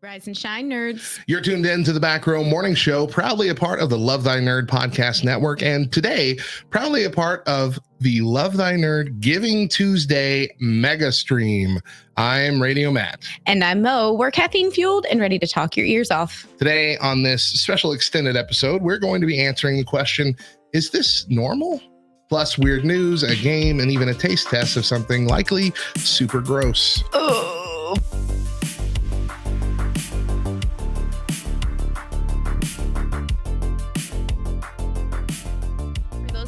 Rise and shine, nerds. You're tuned in to the Back Row Morning Show, proudly a part of the Love Thy Nerd podcast network, and today, proudly a part of the Love Thy Nerd Giving Tuesday mega stream. I'm Radio Matt. And I'm Mo. We're caffeine fueled and ready to talk your ears off. Today, on this special extended episode, we're going to be answering the question, is this normal? Plus weird news, a game, and even a taste test of something likely super gross. Oh.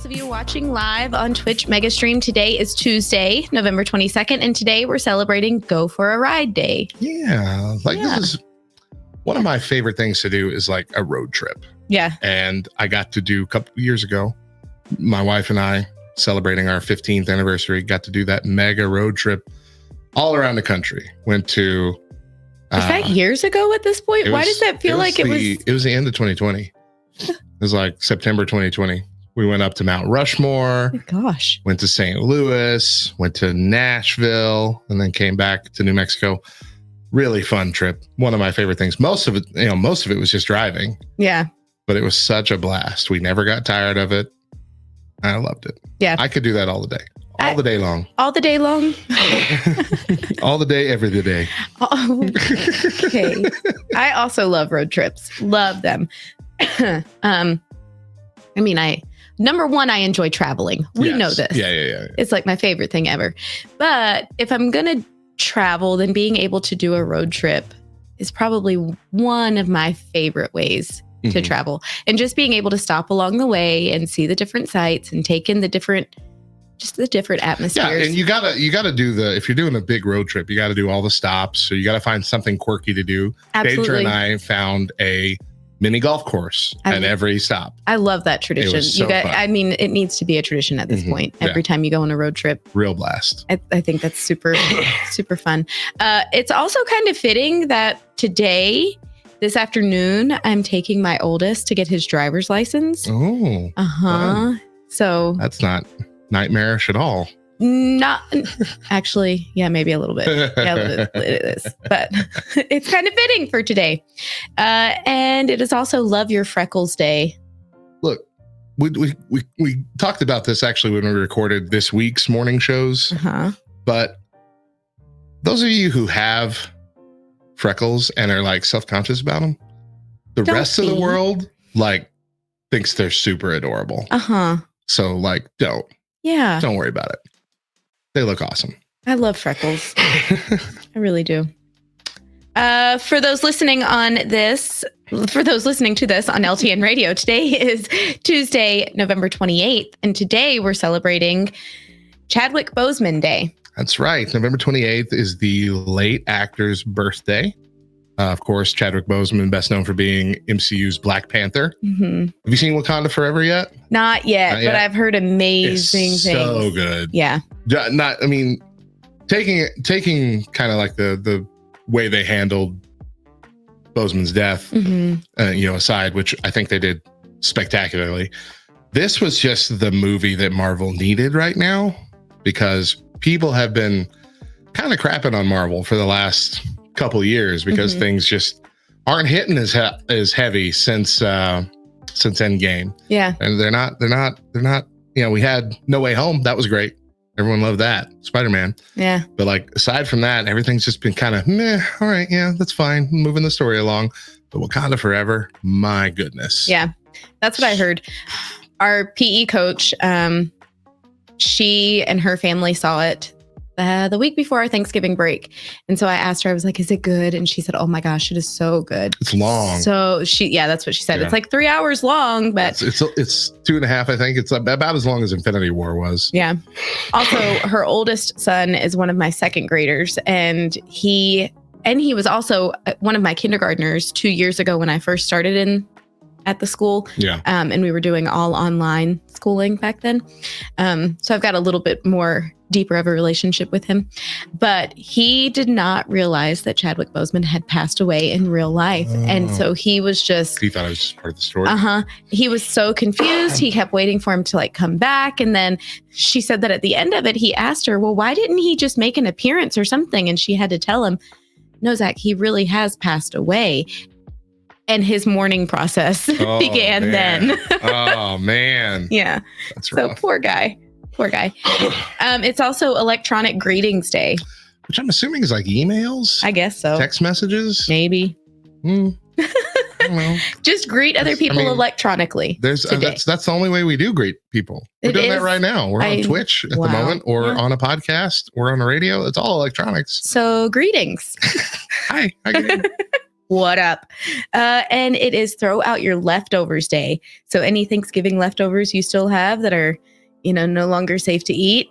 Of you watching live on Twitch Mega Stream, today is Tuesday, November 22nd, and today we're celebrating Go for a Ride Day. This is one of my favorite things to do is like a road trip. Yeah. And I got to do a couple of years ago, my wife and I celebrating our 15th anniversary, got to do that mega road trip all around the country. Went to... Is that years ago at this point? Why does that feel like it was... It was the end of 2020. It was like September 2020. We went up to Mount Rushmore. Oh, gosh. Went to St. Louis, went to Nashville, and then came back to New Mexico. Really fun trip. One of my favorite things. Most of it was just driving. Yeah. But it was such a blast. We never got tired of it. I loved it. Yeah. I could do that all the day. All the day long. All the day long? All the day, every day. Okay. I also love road trips. Love them. Number one, I enjoy traveling. We know this. Yeah. It's like my favorite thing ever. But if I'm going to travel, then being able to do a road trip is probably one of my favorite ways to travel. And just being able to stop along the way and see the different sights and take in the different atmospheres. Yeah, and you gotta do if you're doing a big road trip, you gotta do all the stops. So you gotta find something quirky to do. Absolutely. Deidre and I found a mini golf course at every stop. I love that tradition. It was so fun. It needs to be a tradition at this point. Every time you go on a road trip. Real blast. I think that's super, super fun. It's also kind of fitting that this afternoon, I'm taking my oldest to get his driver's license. Oh. Fun. So that's not nightmarish at all. Not actually, yeah, maybe a little bit. Yeah, it is, but it's kind of fitting for today. And it is also Love Your Freckles Day. Look, we talked about this actually when we recorded this week's morning shows. But those of you who have freckles and are like self-conscious about them, the rest of the world like thinks they're super adorable. So like, don't worry about it. They look awesome. I love freckles. I really do. For those listening to this on LTN Radio, today is Tuesday, November 28th, and today we're celebrating Chadwick Boseman Day. That's right. November 28th is the late actor's birthday. Of course, Chadwick Boseman, best known for being MCU's Black Panther. Have you seen Wakanda Forever yet? Not yet, but I've heard amazing things. So good. Yeah. Taking kind of like the way they handled Boseman's death, aside, which I think they did spectacularly. This was just the movie that Marvel needed right now, because people have been kind of crapping on Marvel for the last couple years because things just aren't hitting as heavy since Endgame. Yeah. And they're not, we had No Way Home. That was great. Everyone loved that. Spider-Man. Yeah. But like, aside from that, everything's just been kind of meh. All right. Yeah, that's fine. Moving the story along. But Wakanda Forever, my goodness. Yeah. That's what I heard. Our PE coach, she and her family saw it the week before our Thanksgiving break. And so I asked her, I was like, is it good? And she said, oh my gosh, it is so good. It's long. So that's what she said. Yeah. It's like 3 hours long, but it's 2.5. I think it's about as long as Infinity War was. Yeah. Also, her oldest son is one of my second graders, and he was also one of my kindergartners 2 years ago when I first started at the school. Yeah. And we were doing all online schooling back then. So I've got a little bit more deeper of a relationship with him, but he did not realize that Chadwick Boseman had passed away in real life. And so he thought it was just part of the story. He was so confused. He kept waiting for him to like come back. And then she said that at the end of it, he asked her, well, why didn't he just make an appearance or something? And she had to tell him, no, Zach, he really has passed away. And his mourning process began then. Oh, man. Yeah. That's rough. So poor guy. It's also Electronic Greetings Day. Which I'm assuming is like emails? I guess so. Text messages? Maybe. I don't know. Just greet other people electronically. That's the only way we do greet people. We're doing that right now. We're on Twitch at the moment, or on a podcast, or on the radio. It's all electronics. So greetings. Hi. What up? And it is Throw Out Your Leftovers Day. So any Thanksgiving leftovers you still have that are, no longer safe to eat,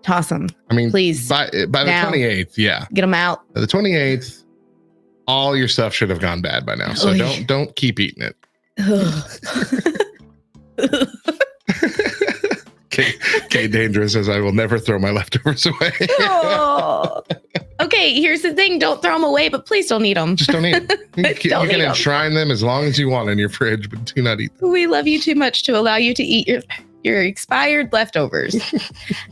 toss them. I mean, please. By the 28th, yeah. Get them out. By the 28th, all your stuff should have gone bad by now. So don't keep eating it. Kate Dangerous says, I will never throw my leftovers away. Oh. Okay, here's the thing. Don't throw them away, but please don't eat them. Just don't eat them. You can enshrine them as long as you want in your fridge, but do not eat them. We love you too much to allow you to eat your expired leftovers.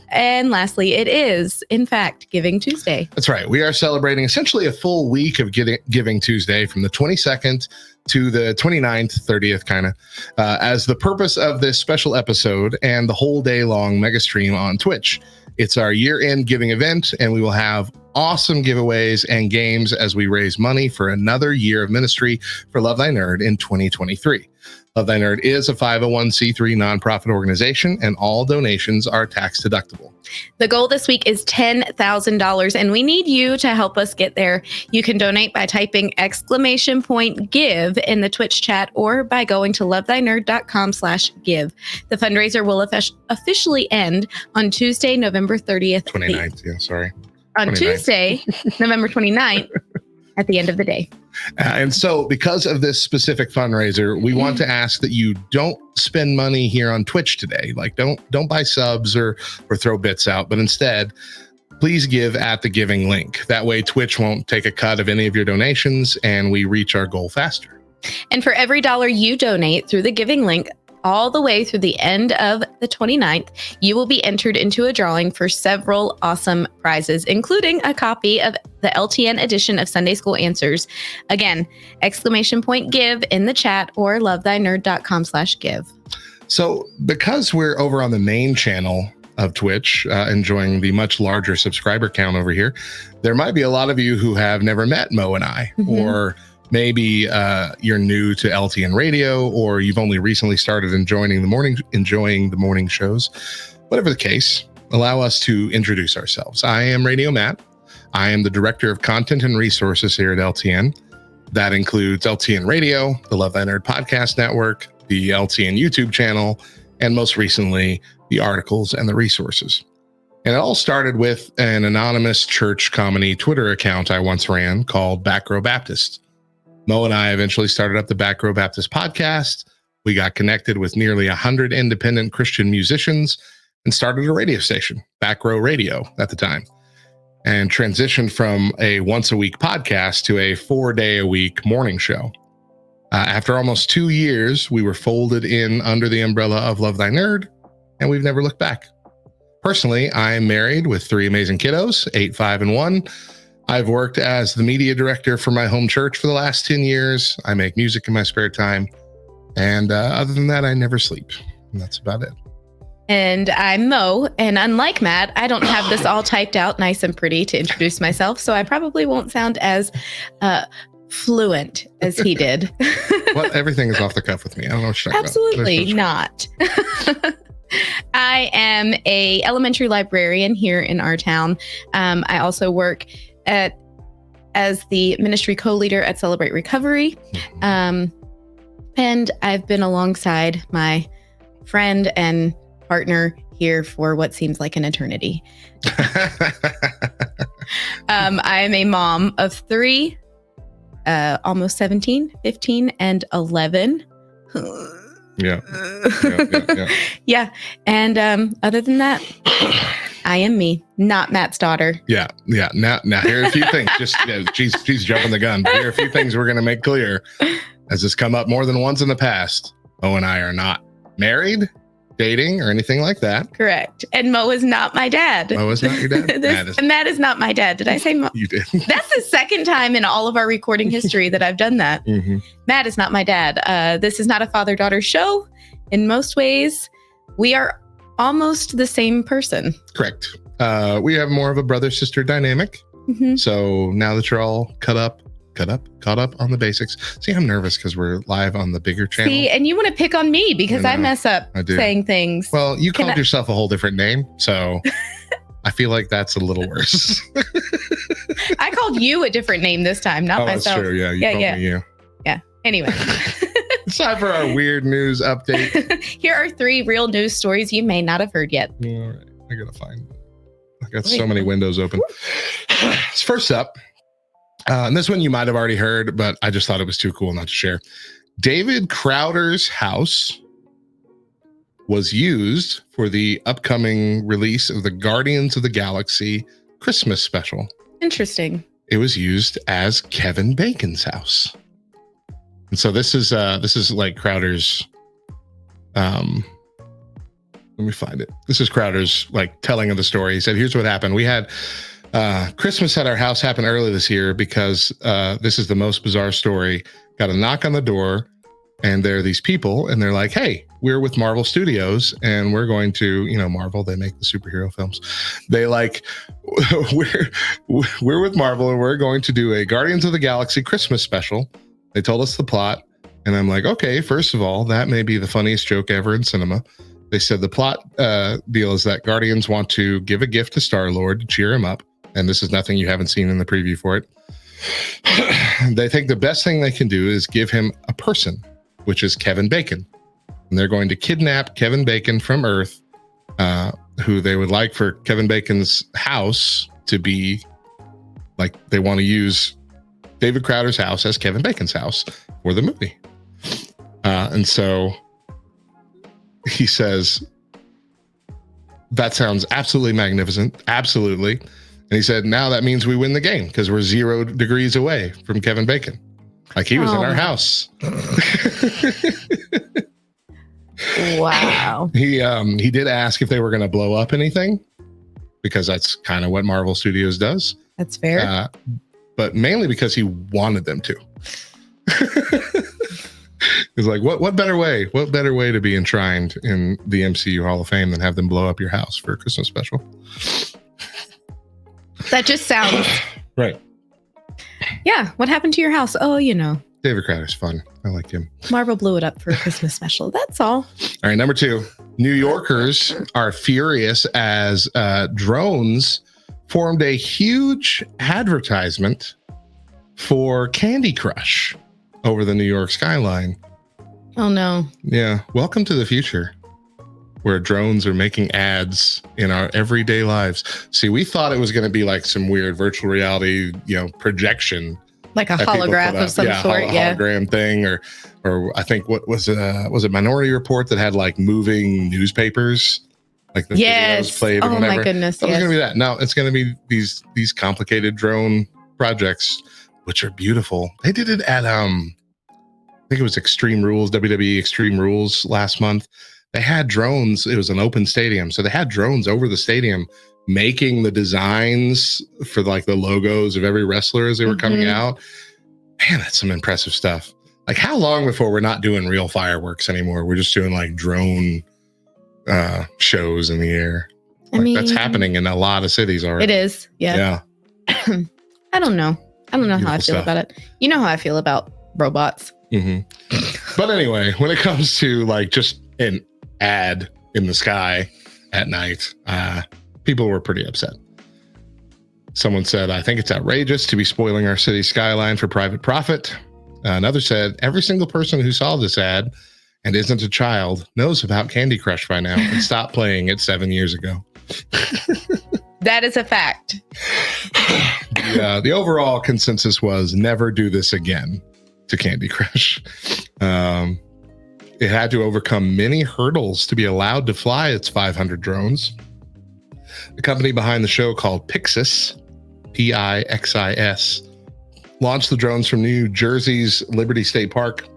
And lastly, it is, in fact, Giving Tuesday. That's right. We are celebrating essentially a full week of Giving Tuesday from the 22nd to the 29th, 30th, kind of, as the purpose of this special episode and the whole day long mega stream on Twitch. It's our year-end giving event, and we will have awesome giveaways and games as we raise money for another year of ministry for Love Thy Nerd in 2023. Love Thy Nerd is a 501c3 nonprofit organization, and all donations are tax deductible. The goal this week is $10,000, and we need you to help us get there. You can donate by typing !give in the Twitch chat, or by going to lovethynerd.com/give. The fundraiser will officially end on Tuesday, November 30th. 29th, yeah, sorry. On 29th. Tuesday, November 29th, at the end of the day. And so because of this specific fundraiser, we want to ask that you don't spend money here on Twitch today. Like don't buy subs or throw bits out, but instead, please give at the giving link. That way Twitch won't take a cut of any of your donations and we reach our goal faster. And for every dollar you donate through the giving link, all the way through the end of the 29th, you will be entered into a drawing for several awesome prizes, including a copy of the LTN edition of Sunday School Answers. Again, !give in the chat, or lovethynerd.com/give. So because we're over on the main channel of Twitch, enjoying the much larger subscriber count over here, there might be a lot of you who have never met Mo and I, or maybe you're new to LTN radio, or you've only recently started enjoying the morning shows. Whatever the case, allow us to introduce ourselves. I am Radio Matt. I am the Director of Content and Resources here at LTN. That includes LTN Radio, the Love Thy Nerd Podcast Network, the LTN YouTube channel, and most recently, the articles and the resources. And it all started with an anonymous church comedy Twitter account I once ran called Back Row Baptist. Mo and I eventually started up the Back Row Baptist podcast. We got connected with nearly 100 independent Christian musicians and started a radio station, Back Row Radio at the time, and transitioned from a once-a-week podcast to a 4-day-a-week morning show. After almost 2 years, we were folded in under the umbrella of Love Thy Nerd, and we've never looked back. Personally, I'm married with 3 amazing kiddos, 8, 5, and 1. I've worked as the media director for my home church for the last 10 years. I make music in my spare time. And other than that, I never sleep. And that's about it. And I'm Mo. And unlike Matt, I don't have this all typed out nice and pretty to introduce myself. So I probably won't sound as fluent as he did. Well, everything is off the cuff with me. I don't know what you're talking Absolutely not. I am a elementary librarian here in our town. I also work as the ministry co-leader at Celebrate Recovery. And I've been alongside my friend and partner here for what seems like an eternity. I am a mom of 3, almost 17, 15, and 11. Yeah. Yeah. And other than that, I am me, not Matt's daughter. Yeah. Now here are a few things. She's jumping the gun. But here are a few things we're going to make clear. As this come up more than once in the past, Mo and I are not married, dating or anything like that. Correct. And Mo is not my dad. Mo is not your dad? Matt is not my dad. Did I say Mo? You did. That's the second time in all of our recording history that I've done that. Mm-hmm. Matt is not my dad. This is not a father-daughter show. In most ways, we are almost the same person. Correct. We have more of a brother-sister dynamic. Mm-hmm. So now that you're all caught up on the basics. See, I'm nervous because we're live on the bigger channel. See, and you want to pick on me because I mess up saying things. Well, you called yourself a whole different name, so I feel like that's a little worse. I called you a different name this time, not myself. That's true. Yeah, you called me you. Yeah. Anyway. It's time for our weird news update. Here are 3 real news stories you may not have heard yet. All right. I got so many windows open. First up, and this one you might have already heard, but I just thought it was too cool not to share. David Crowder's house was used for the upcoming release of the Guardians of the Galaxy Christmas special. Interesting. It was used as Kevin Bacon's house. And so this is like Crowder's, let me find it. This is Crowder's like telling of the story. He said, here's what happened. We had Christmas at our house happen early this year because this is the most bizarre story. Got a knock on the door and there are these people and they're like, hey, we're with Marvel Studios and we're going to, Marvel, they make the superhero films. They like, we're with Marvel and we're going to do a Guardians of the Galaxy Christmas special. They told us the plot and I'm like, okay, first of all, that may be the funniest joke ever in cinema. They said the plot deal is that Guardians want to give a gift to Star-Lord to cheer him up. And this is nothing you haven't seen in the preview for it. They think the best thing they can do is give him a person, which is Kevin Bacon. And they're going to kidnap Kevin Bacon from Earth, who they would like for Kevin Bacon's house to be like, they want to use David Crowder's house as Kevin Bacon's house for the movie. And so he says, that sounds absolutely magnificent. Absolutely. And he said, now that means we win the game because we're 0 degrees away from Kevin Bacon. Like he was in our house. Wow. He did ask if they were going to blow up anything because that's kind of what Marvel Studios does. That's fair. But mainly because he wanted them to. He's like, what better way? What better way to be enshrined in the MCU Hall of Fame than have them blow up your house for a Christmas special? That just sounds right. Yeah. What happened to your house? Oh, David Crowder's fun. I like him. Marvel blew it up for a Christmas special. That's all. All right. Number 2, New Yorkers are furious as drones formed a huge advertisement for Candy Crush over the New York skyline. Oh, no. Yeah. Welcome to the future where drones are making ads in our everyday lives. See, we thought it was going to be like some weird virtual reality, projection. Like a holograph of some sort. Hologram thing. Or I think what was it Minority Report that had like moving newspapers? Like the videos played or whatever. Oh my goodness. It was going to be that. No, it's going to be these complicated drone projects, which are beautiful. They did it at, I think it was Extreme Rules, WWE Extreme Rules last month. They had drones. It was an open stadium. So they had drones over the stadium making the designs for like the logos of every wrestler as they were coming out. Man, that's some impressive stuff. Like how long before we're not doing real fireworks anymore? We're just doing like drone shows in the air. That's happening in a lot of cities already. It is. Yeah. I don't know. How I feel about it. You know how I feel about robots. But anyway, when it comes to like just an ad in the sky at night, people were pretty upset. Someone said, I think it's outrageous to be spoiling our city skyline for private profit. Another said, every single person who saw this ad and isn't a child knows about Candy Crush by now and stopped playing it 7 years ago. That is a fact. The overall consensus was never do this again to Candy Crush. It had to overcome many hurdles to be allowed to fly its 500 drones. The company behind the show, called Pixis, Pixis, launched the drones from New Jersey's Liberty State Park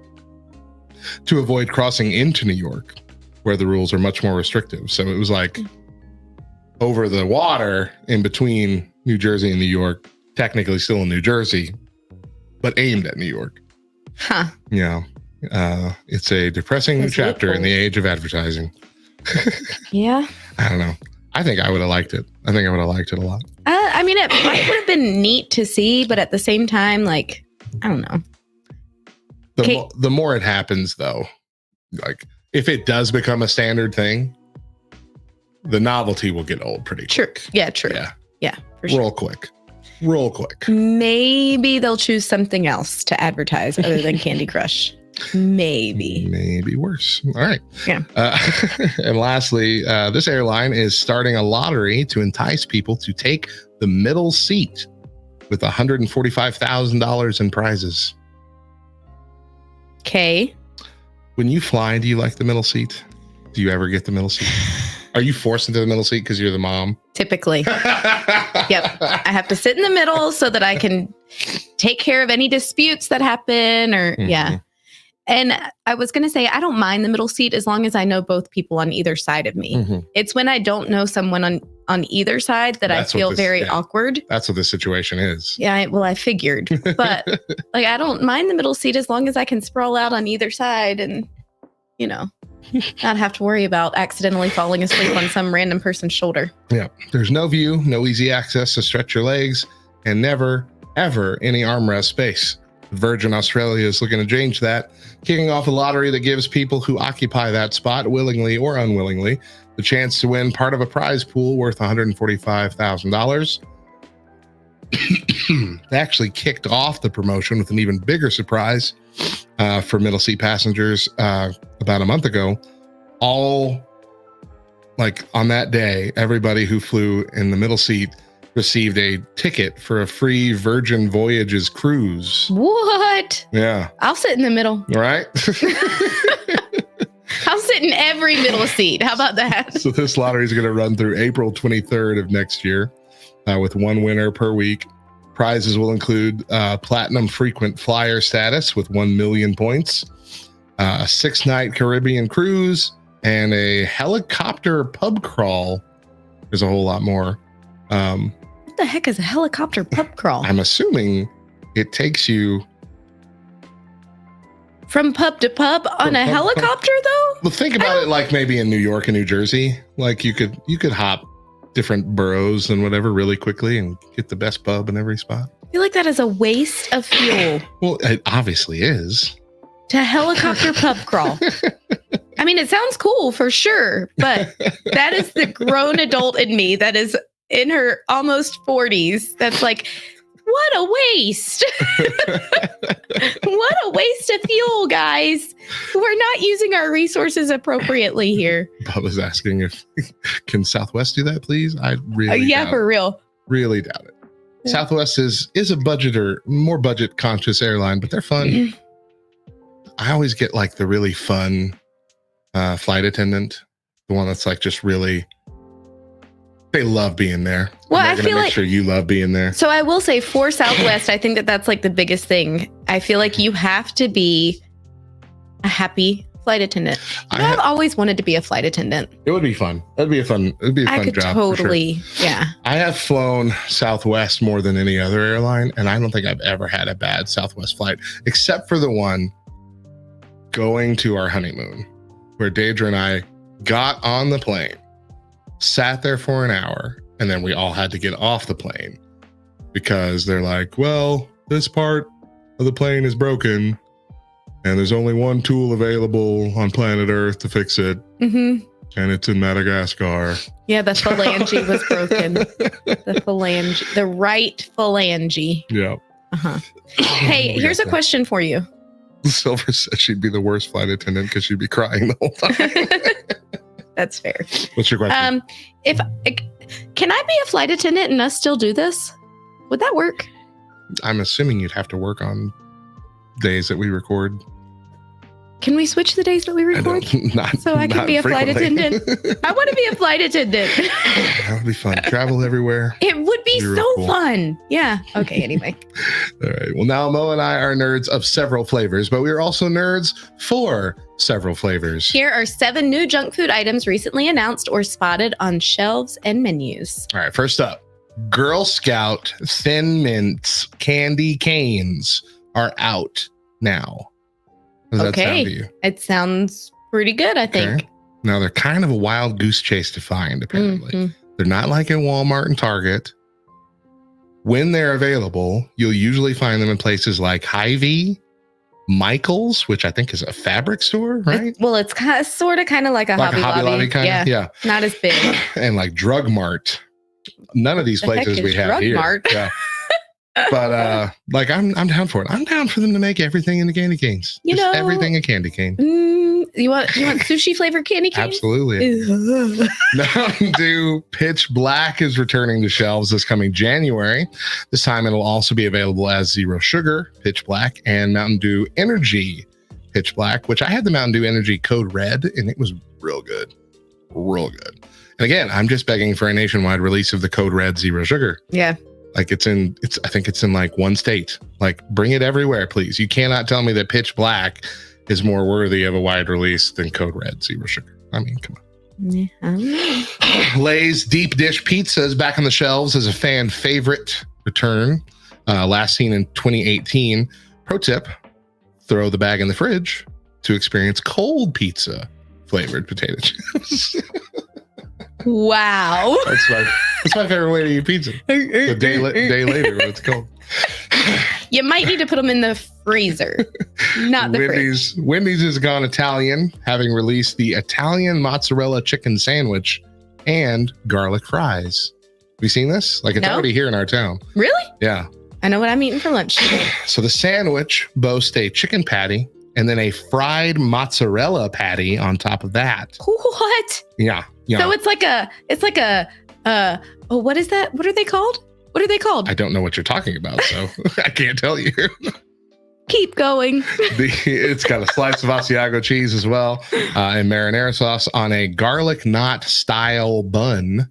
to avoid crossing into New York. where the rules are much more restrictive. So it was like over the water in between New Jersey and New York, technically still in New Jersey, but aimed at New York. Huh. Yeah. It's a depressing new chapter in the age of advertising. Yeah. I don't know. I think I would have liked it. I think I would have liked it a lot. I mean, it might would have been neat to see, but at the same time, like, I don't know. The more it happens, though, like if it does become a standard thing, the novelty will get old pretty quick. True. Yeah, true. Yeah, for sure. Real quick. Maybe they'll choose something else to advertise other than Candy Crush. Maybe worse. All right. Yeah. And lastly, this airline is starting a lottery to entice people to take the middle seat with $145,000 in prizes. Okay. When you fly, do you like the middle seat? Do you ever get the middle seat? Are you forced into the middle seat because you're the mom? Typically. Yep. I have to sit in the middle so that I can take care of any disputes that happen yeah. And I was going to say, I don't mind the middle seat as long as I know both people on either side of me. Mm-hmm. It's when I don't know someone on either side that I feel very awkward. That's what this situation is. Yeah, I figured. But like, I don't mind the middle seat as long as I can sprawl out on either side and, not have to worry about accidentally falling asleep on some random person's shoulder. Yeah. There's no view, no easy access to stretch your legs, and never, ever any armrest space. Virgin Australia is looking to change that, kicking off a lottery that gives people who occupy that spot willingly or unwillingly the chance to win part of a prize pool worth $145,000. They actually kicked off the promotion with an even bigger surprise for middle seat passengers about a month ago. All like on that day, everybody who flew in the middle seat received a ticket for a free Virgin Voyages cruise. What? Yeah. I'll sit in the middle. Right? I'll sit in every middle seat. How about that? So this lottery is going to run through April 23rd of next year with one winner per week. Prizes will include platinum frequent flyer status with 1 million points, a 6-night Caribbean cruise, and a helicopter pub crawl. There's a whole lot more. What the heck is a helicopter pub crawl? I'm assuming it takes you from pub to pub on a helicopter, though? Well, think about it like maybe in New York and New Jersey. Like you could hop different boroughs and whatever really quickly and get the best pub in every spot. I feel like that is a waste of fuel. Well, it obviously is. To helicopter pub crawl. I mean, it sounds cool for sure, but that is the grown adult in me that is in her almost 40s. That's like, what a waste. What a waste of fuel, guys. We're not using our resources appropriately here. Bob was asking if, can Southwest do that, please? I really doubt for real. Really doubt it. Yeah. Southwest is a more budget conscious airline, but they're fun. I always get like the really fun flight attendant, the one that's like just really, they love being there. Well, I feel make sure you love being there. So I will say for Southwest, I think that's like the biggest thing. I feel like you have to be a happy flight attendant. I've always wanted to be a flight attendant. It would be fun. It'd be a fun job. Totally. Sure. Yeah. I have flown Southwest more than any other airline, and I don't think I've ever had a bad Southwest flight, except for the one going to our honeymoon, where Deidre and I got on the plane, sat there for an hour, and then we all had to get off the plane because they're like, well, this part of the plane is broken and there's only one tool available on planet Earth to fix it. Mm-hmm. And it's in Madagascar. Yeah, the phalange was broken. The right phalange. Yeah. Uh-huh. Hey, here's a question for you. Silver said she'd be the worst flight attendant because she'd be crying the whole time. That's fair. What's your question? Can I be a flight attendant and us still do this? Would that work? I'm assuming you'd have to work on days that we record. Can we switch the days that we record? So I can be a flight attendant. I want to be a flight attendant. That would be fun. Travel everywhere. It would be so cool. Fun. Yeah. Okay. Anyway. All right. Well, now Mo and I are nerds of several flavors, but we are also nerds for several flavors. Here are 7 new junk food items recently announced or spotted on shelves and menus. All right. First up, Girl Scout Thin Mints candy canes are out now. How does that sound to you? It sounds pretty good, I think. Okay. Now, they're kind of a wild goose chase to find, apparently. Mm-hmm. They're not like in Walmart and Target. When they're available, you'll usually find them in places like Hy-Vee, Michael's, which I think is a fabric store, right? It's sort of kind of like a Hobby Lobby kind of? Yeah. Not as big. And like Drug Mart. None of these places we have Drug here. Mart? Yeah. But like I'm down for it. I'm down for them to make everything into candy canes. Everything a candy cane. You want sushi flavored candy cane? Absolutely. Mountain Dew Pitch Black is returning to shelves this coming January. This time it'll also be available as Zero Sugar Pitch Black and Mountain Dew Energy Pitch Black, which I had the Mountain Dew Energy Code Red and it was real good. Real good. And again, I'm just begging for a nationwide release of the Code Red Zero Sugar. Yeah. Like I think it's in like one state. Like bring it everywhere, please. You cannot tell me that Pitch Black is more worthy of a wide release than Code Red Zero Sugar. I mean, come on. Yeah. Lay's Deep Dish Pizza is back on the shelves as a fan favorite return. Last seen in 2018. Pro tip, throw the bag in the fridge to experience cold pizza flavored potato chips. Wow. That's my favorite way to eat pizza. A day later when it's cold. You might need to put them in the freezer, not the fridge. Wendy's has gone Italian, having released the Italian mozzarella chicken sandwich and garlic fries. Have you seen this? Like it's already here in our town. Really? Yeah. I know what I'm eating for lunch today. So the sandwich boasts a chicken patty and then a fried mozzarella patty on top of that. What? Yeah. So it's like a what is that? What are they called? I don't know what you're talking about, so I can't tell you. Keep going. It's got a slice of Asiago cheese as well, and marinara sauce on a garlic knot style bun.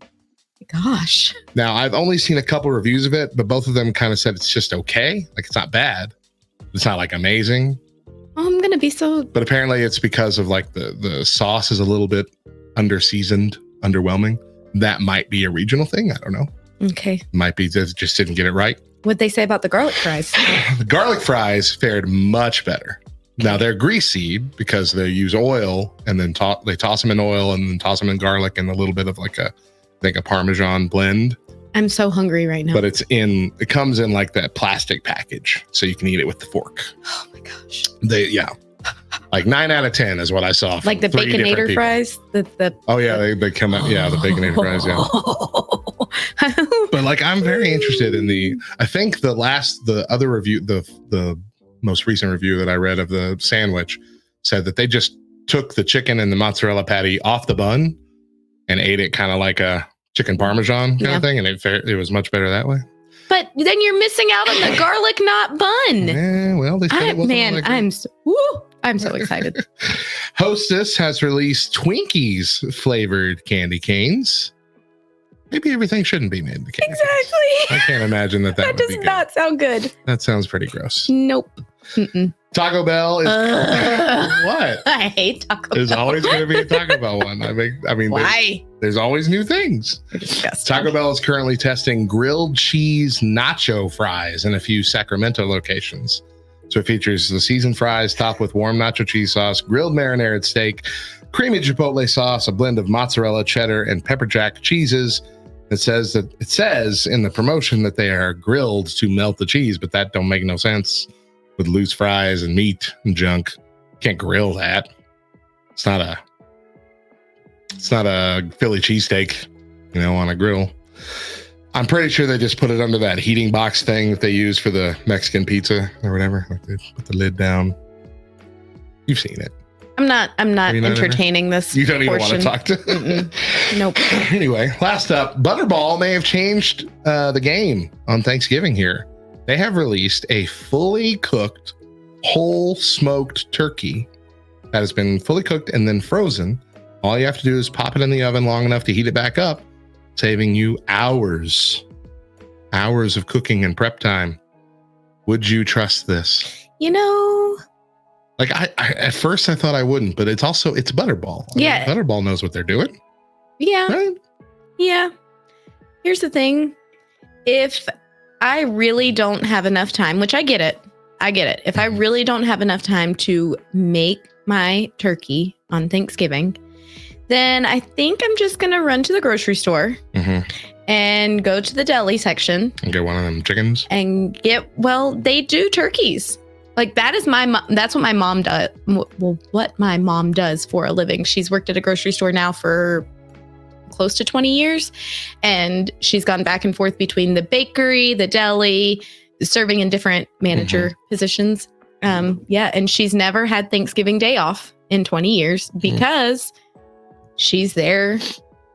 Gosh. Now, I've only seen a couple reviews of it, but both of them kind of said it's just okay. Like it's not bad. It's not like amazing. I'm going to be so... But apparently it's because of like the sauce is a little bit under-seasoned, underwhelming. That might be a regional thing. I don't know. Okay. Might be that just didn't get it right. What'd they say about the garlic fries? The garlic fries fared much better. Now they're greasy because they use oil and then they toss them in oil and then toss them in garlic and a little bit of like a Parmesan blend. I'm so hungry right now. But it comes in like that plastic package so you can eat it with the fork. Oh my gosh. Like 9 out of 10 is what I saw. Like the Baconator fries? Oh yeah, they come out. Yeah, the Baconator fries. Yeah. But like, I'm very interested in I think the other review, the most recent review that I read of the sandwich said that they just took the chicken and the mozzarella patty off the bun and ate it kind of like a chicken Parmesan kind of thing. And it was much better that way. But then you're missing out on the garlic knot bun. Yeah, well, they said it wasn't I'm so excited. Hostess has released Twinkies flavored candy canes. Maybe everything shouldn't be made into candy canes. Exactly. I can't imagine that would be good. That does not sound good. That sounds pretty gross. Nope. Mm-mm. Taco Bell is what? I hate Taco Bell. There's always going to be a Taco Bell one. I mean, why? There's always new things. You're disgusting. Taco Bell is currently testing grilled cheese nacho fries in a few Sacramento locations. So it features the seasoned fries topped with warm nacho cheese sauce, grilled marinated steak, creamy chipotle sauce, a blend of mozzarella, cheddar, and pepper jack cheeses. It says in the promotion that they are grilled to melt the cheese, but that don't make no sense with loose fries and meat and junk. Can't grill that. It's not a Philly cheesesteak, on a grill. I'm pretty sure they just put it under that heating box thing that they use for the Mexican pizza or whatever. Like they put the lid down. You've seen it. I'm not entertaining this. You don't even want to talk to. Nope. Anyway, last up, Butterball may have changed the game on Thanksgiving here. They have released a fully cooked, whole smoked turkey that has been fully cooked and then frozen. All you have to do is pop it in the oven long enough to heat it back up, saving you hours of cooking and prep time. Would you trust this? You know, like I at first I thought I wouldn't, but it's Butterball. Yeah. Butterball knows what they're doing. Yeah. Right? Yeah. Here's the thing. If I really don't have enough time, which I get it. If I really don't have enough time to make my turkey on Thanksgiving, then I think I'm just going to run to the grocery store and go to the deli section. And get one of them chickens. And they do turkeys. Like that's what my mom does. Well, what my mom does for a living. She's worked at a grocery store now for close to 20 years. And she's gone back and forth between the bakery, the deli, serving in different manager positions. And she's never had Thanksgiving Day off in 20 years because she's there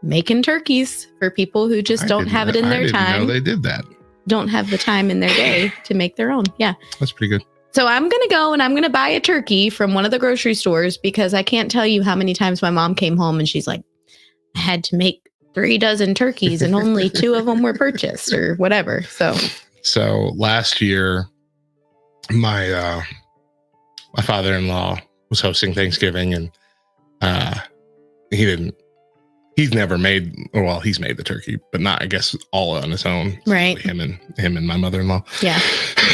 making turkeys for people who just don't have it in their time. I didn't know they did that. Don't have the time in their day to make their own. Yeah. That's pretty good. So I'm going to go and I'm going to buy a turkey from one of the grocery stores because I can't tell you how many times my mom came home and she's like, I had to make 3 dozen turkeys and only 2 of them were purchased or whatever. So last year, my father-in-law was hosting Thanksgiving and he's never made, he's made the turkey, but not, I guess, all on his own. Right. Him and my mother-in-law. Yeah.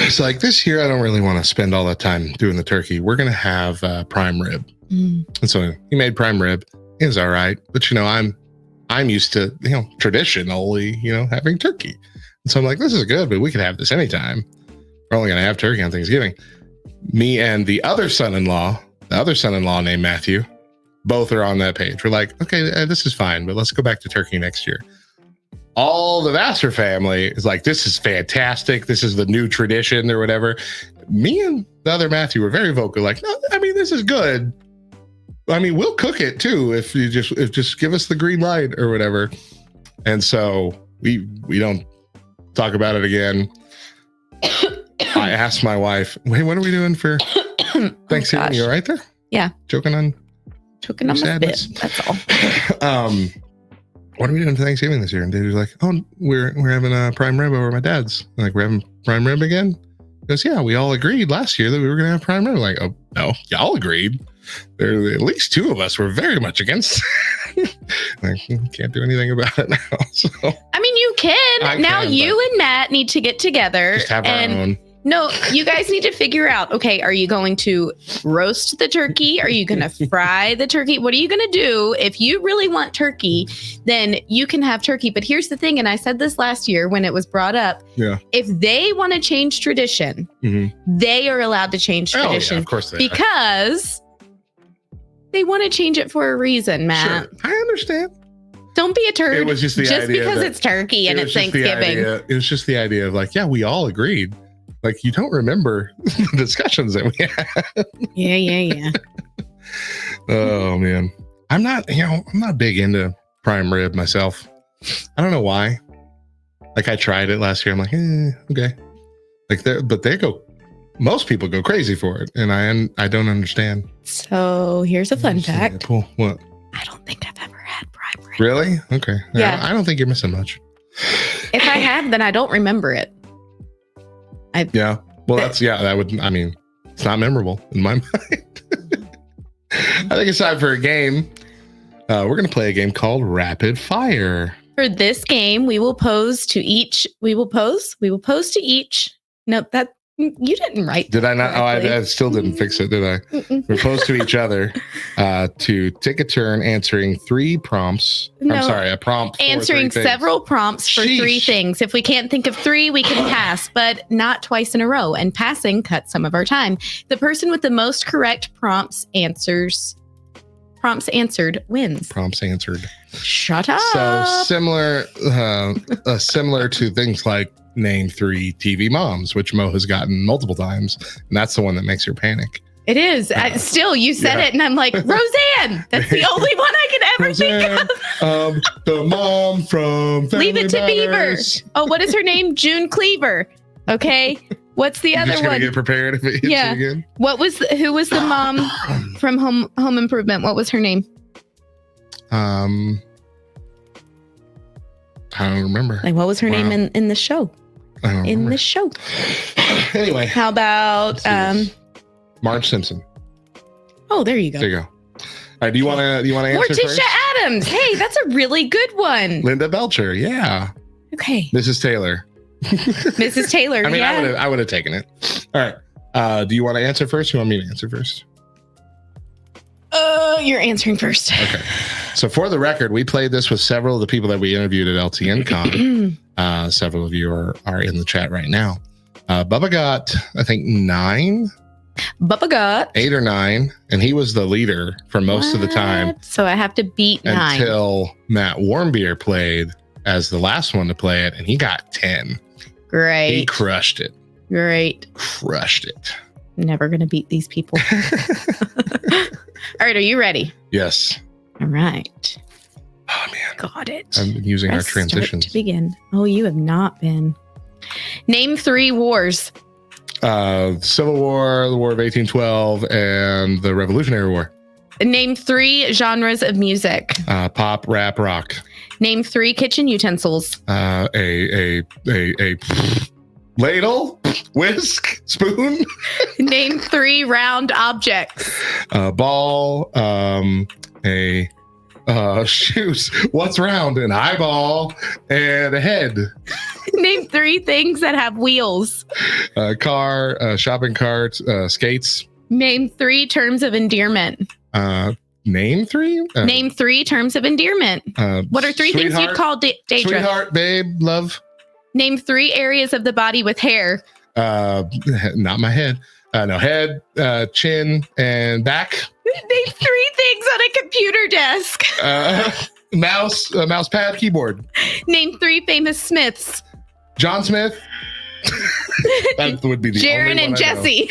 It's like this year, I don't really want to spend all that time doing the turkey. We're going to have prime rib. And so he made prime rib. It was all right. But, I'm used to, traditionally, having turkey. And so I'm like, this is good, but we could have this anytime. We're only going to have turkey on Thanksgiving. Me and the other son-in-law named Matthew, both are on that page. We're like, okay, this is fine, but let's go back to turkey next year. All the Vassar family is like, this is fantastic. This is the new tradition or whatever. Me and the other Matthew were very vocal, like, no, this is good. We'll cook it too if you just give us the green light or whatever. And so we don't talk about it again. I asked my wife, wait, what are we doing for Thanksgiving? You all right there? Yeah. Choking on my sadness. spit. That's all. What are we doing for Thanksgiving this year? And David's like, oh, we're having a prime rib over at my dad's. I'm like, we're having prime rib again? He goes, yeah, we all agreed last year that we were going to have prime rib. I'm like, oh, no, y'all agreed. There at least 2 of us were very much against. Like, can't do anything about it now. So you can. Now you and Matt need to get together. Just have our own. No, you guys need to figure out, okay, are you going to roast the turkey? Are you going to fry the turkey? What are you going to do? If you really want turkey, then you can have turkey. But here's the thing, and I said this last year when it was brought up. Yeah. If they want to change tradition, they are allowed to change tradition. Oh, yeah, of course they because they want to change it for a reason, Matt. Sure, I understand. Don't be a turd. It was just the idea because it's turkey and it's Thanksgiving. It was just the idea of like, yeah, we all agreed. Like, you don't remember the discussions that we had. Yeah. Oh man. I'm not big into prime rib myself. I don't know why. Like, I tried it last year. I'm like, okay. Like, most people go crazy for it. And I don't understand. So here's a fun fact. Cool. What? I don't think I've ever had prime rib. Really? Okay. Yeah. I don't think you're missing much. If I have, then I don't remember it. It's not memorable in my mind. I think it's time for a game. We're going to play a game called Rapid Fire. For this game, we will pose to each. No, that you didn't write. Did I not? Correctly. I still didn't fix it, did I? We pose to each other to take a turn answering 3 prompts. No, I'm sorry, a prompt. Answering several prompts for 3 things. If we can't think of 3, we can pass, but not twice in a row. And passing cuts some of our time. The person with the most correct prompts answered wins. Prompts answered. Shut up. So similar to things like name 3 TV moms, which Mo has gotten multiple times, and that's the one that makes her panic. It is. Still, you said it, and I'm like, Roseanne. That's the only one I can ever think of. The mom from Family Leave It to Matters. Beaver. Oh, what is her name? June Cleaver. Okay. What's the You're other just gonna one? get prepared if it hits Yeah. you again. Who was the mom from Home Improvement? What was her name? I don't remember. Like, what was her name in the show? I don't remember. The show. Anyway, How about Marge Simpson? Oh, there you go. There you go. All right, do you want to answer Morticia first? Adams. Hey, that's a really good one. Linda Belcher. Yeah. Okay. Mrs. Taylor. Mrs. Taylor. I mean, yeah. I would have taken it. All right. Do you want to answer first? Or you want me to answer first? You're answering first. Okay. So for the record, we played this with several of the people that we interviewed at LTN Con. Several of you are in the chat right now. Bubba got, I think, 9. Bubba got 8 or 9, and he was the leader for most of the time. So I have to beat 9 until Matt Warmbier played as the last one to play it, and he got 10. Great. He crushed it. Great. Crushed it. Never gonna beat these people. All right, are you ready? Yes. All right. Oh man. Got it. I've been using our transitions to begin. Oh, you have not been. Name 3 wars. Civil War, the War of 1812, and the Revolutionary War. Name 3 genres of music. Pop, rap, rock. Name 3 kitchen utensils. A ladle, whisk, spoon. Name 3 round objects. Ball, shoes. What's round? An eyeball and a head. Name 3 things that have wheels. Car, shopping cart, skates. Name 3 terms of endearment. Name 3? Name 3 terms of endearment. What are 3 things you'd call Daedra? Sweetheart, babe, love. Name 3 areas of the body with hair. Not my head. No, head, chin, and back. Name 3 things on a computer desk. Mouse pad, keyboard. Name 3 famous Smiths. John Smith. That would be the Jaron only and one Jesse.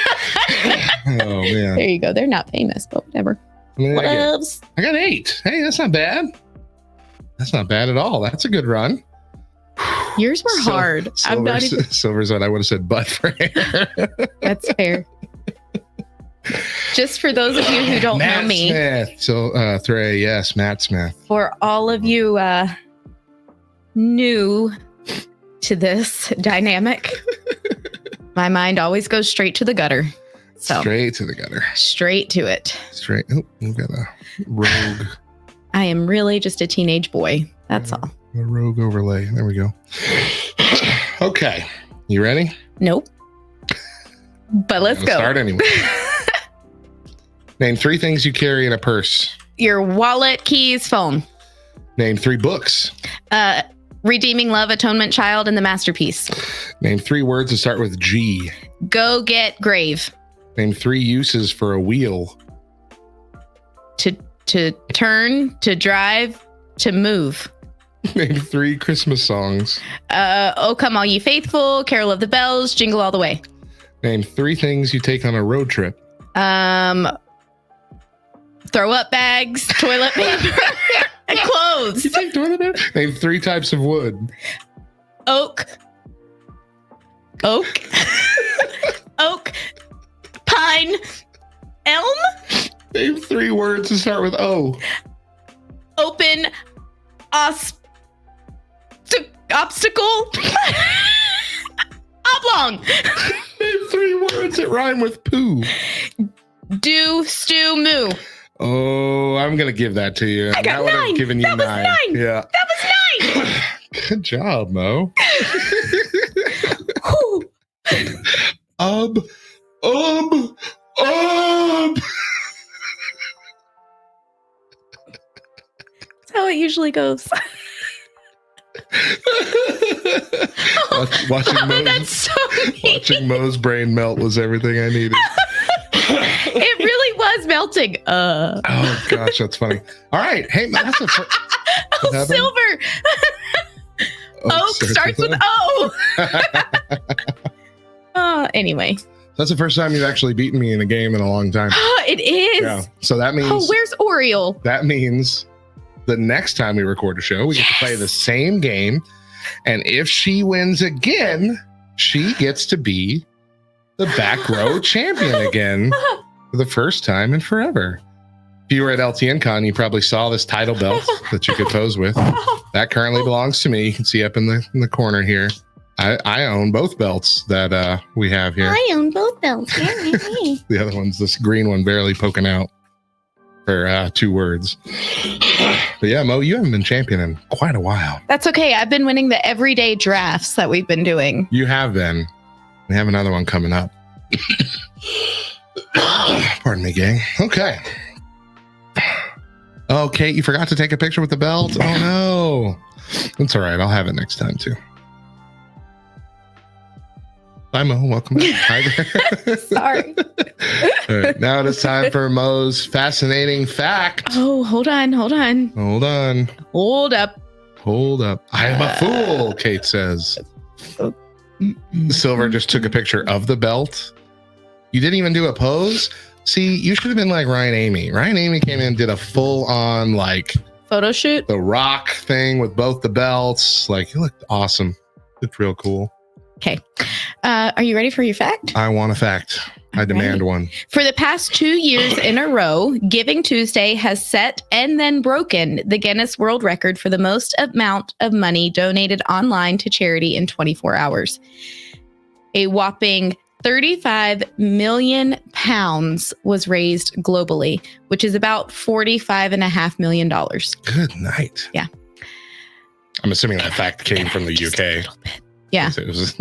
Oh man. There you go. They're not famous, but whatever. I got 8. Hey, that's not bad. That's not bad at all. That's a good run. Yours were hard. I'm not even... Silver's what I would have said butt for hair. That's fair. Just for those of you who don't know me. Smith. So, Thray, yes, Matt Smith. For all of you new to this dynamic, my mind always goes straight to the gutter. So straight to the gutter. Straight to it. Straight. Oh, you've got a rogue. I am really just a teenage boy. That's all. A rogue overlay. There we go. Okay. You ready? Nope. But let's go. Start anyway. Name 3 things you carry in a purse. Your wallet, keys, phone. Name 3 books. Redeeming Love, Atonement Child, and The Masterpiece. Name 3 words that start with G. Go get grave. Name 3 uses for a wheel. To turn, to drive, to move. Name 3 Christmas songs. Oh Come All Ye Faithful, Carol of the Bells, Jingle All the Way. Name 3 things you take on a road trip. Throw up bags, toilet paper, and clothes. You take toilet paper? Name 3 types of wood. Oak, pine, elm. Name 3 words to start with O. Open, obstacle, oblong. Name 3 words that rhyme with poo. Do, stew, moo. Oh, I'm going to give that to you. I got 9. I've given you that was 9. 9. Yeah. That was 9. Good job, Mo. That's how it usually goes. Watching Mo's brain melt was everything I needed. It really was melting. Oh gosh, that's funny. All right, hey, that's Silver. Oak starts with O. Anyway. That's the first time you've actually beaten me in a game in a long time. It is. Yeah. So that means. Oh, where's Oriole? That means the next time we record a show, we get to play the same game. And if she wins again, she gets to be the back row champion again for the first time in forever. If you were at LTN Con, you probably saw this title belt that you could pose with. That currently belongs to me. You can see up in the corner here. I own both belts that we have here. I own both belts. The other one's this green one barely poking out for 2 words. But yeah, Mo, you haven't been champion in quite a while. That's okay. I've been winning the everyday drafts that we've been doing. You have been. We have another one coming up. Pardon me, gang. Okay. Oh, Kate, you forgot to take a picture with the belt? Oh, no. That's all right. I'll have it next time, too. Hi, Mo. Welcome back. Hi there. Sorry. All right. Now it is time for Mo's fascinating fact. Oh, hold on. Hold up. I am a fool, Kate says. Silver just took a picture of the belt. You didn't even do a pose? See, you should have been like Ryan Amy. Ryan Amy came in and did a full-on, like... photo shoot? The rock thing with both the belts. Like, you looked awesome. It's real cool. Okay. Are you ready for your fact? I want a fact. I demand one. For the past 2 years in a row, Giving Tuesday has set and then broken the Guinness World Record for the most amount of money donated online to charity in 24 hours. A whopping 35 million pounds was raised globally, which is about $45.5 million. Good night. Yeah. I'm assuming that fact came from the UK. A little bit. Yeah. It was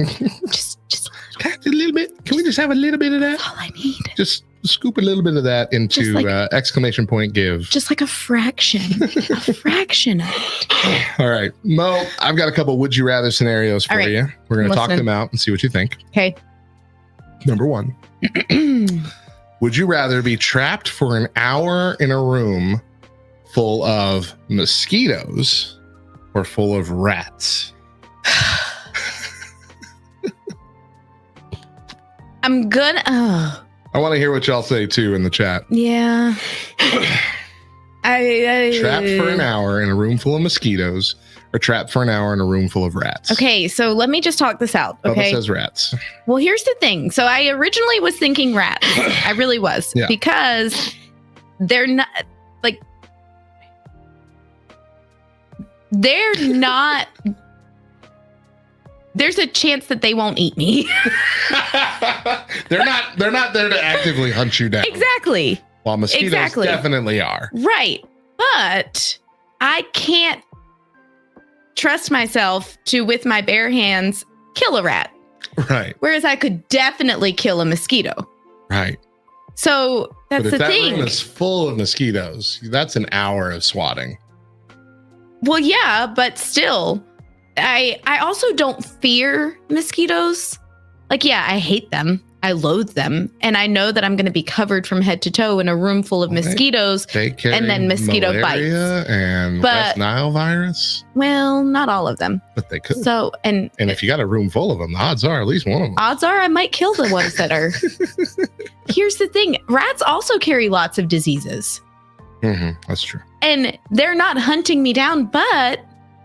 just a little bit. Can we just have a little bit of that? that's all I need. Just scoop a little bit of that into exclamation point give. Just like a fraction. A fraction of it. All right. Mo, I've got a couple would you rather scenarios for you. We're going to talk them out and see what you think. Okay. Number 1. Would you rather be trapped for an hour in a room full of mosquitoes or full of rats? I'm gonna. I want to hear what y'all say too in the chat. Yeah. I trapped for an hour in a room full of mosquitoes or trapped for an hour in a room full of rats. Okay, so let me just talk this out. Okay. Bubba says rats. Well, here's the thing. So I originally was thinking rats. I really was. Yeah. Because they're not like there's a chance that they won't eat me. They're not there to actively hunt you down. Exactly. While mosquitoes definitely are. Right. But I can't trust myself to, with my bare hands, kill a rat. Right. Whereas I could definitely kill a mosquito. Right. So that's the thing. But if that room is full of mosquitoes, that's an hour of swatting. Well, yeah, but still, I also don't fear mosquitoes. Like, yeah, I hate them. I loathe them. And I know that I'm going to be covered from head to toe in a room full of mosquitoes. They carry and then mosquito bites. And West Nile virus. Well, not all of them. But they could. So, and if you got a room full of them, the odds are at least one of them. Odds are I might kill the ones that are. Here's the thing. Rats also carry lots of diseases. Mm-hmm, that's true. And they're not hunting me down, but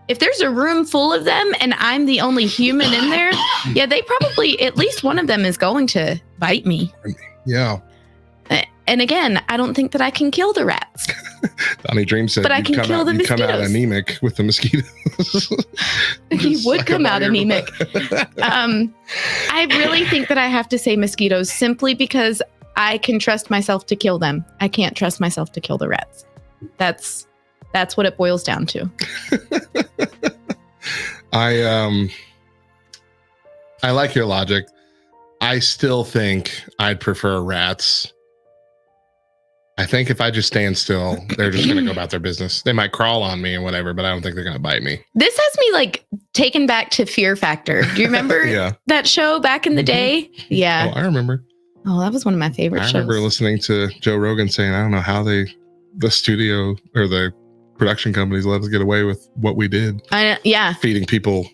if there's a room full of them and I'm the only human in there, yeah, they probably, at least one of them is going to bite me. Yeah. And again, I don't think that I can kill the rats. Donnie Dream said, but I can kill the mosquitoes. Come out anemic with the mosquitoes. He would come out anemic. I really think that I have to say mosquitoes simply because I can trust myself to kill them. I can't trust myself to kill the rats. That's what it boils down to. I like your logic. I still think I'd prefer rats. I think if I just stand still, they're just going to go about their business. They might crawl on me and whatever, but I don't think they're going to bite me. This has me like taken back to Fear Factor. Do you remember that show back in the day? Yeah. Oh, I remember. Oh, that was one of my favorite shows. I remember listening to Joe Rogan saying, I don't know how the studio or the production companies let us get away with what we did. Feeding people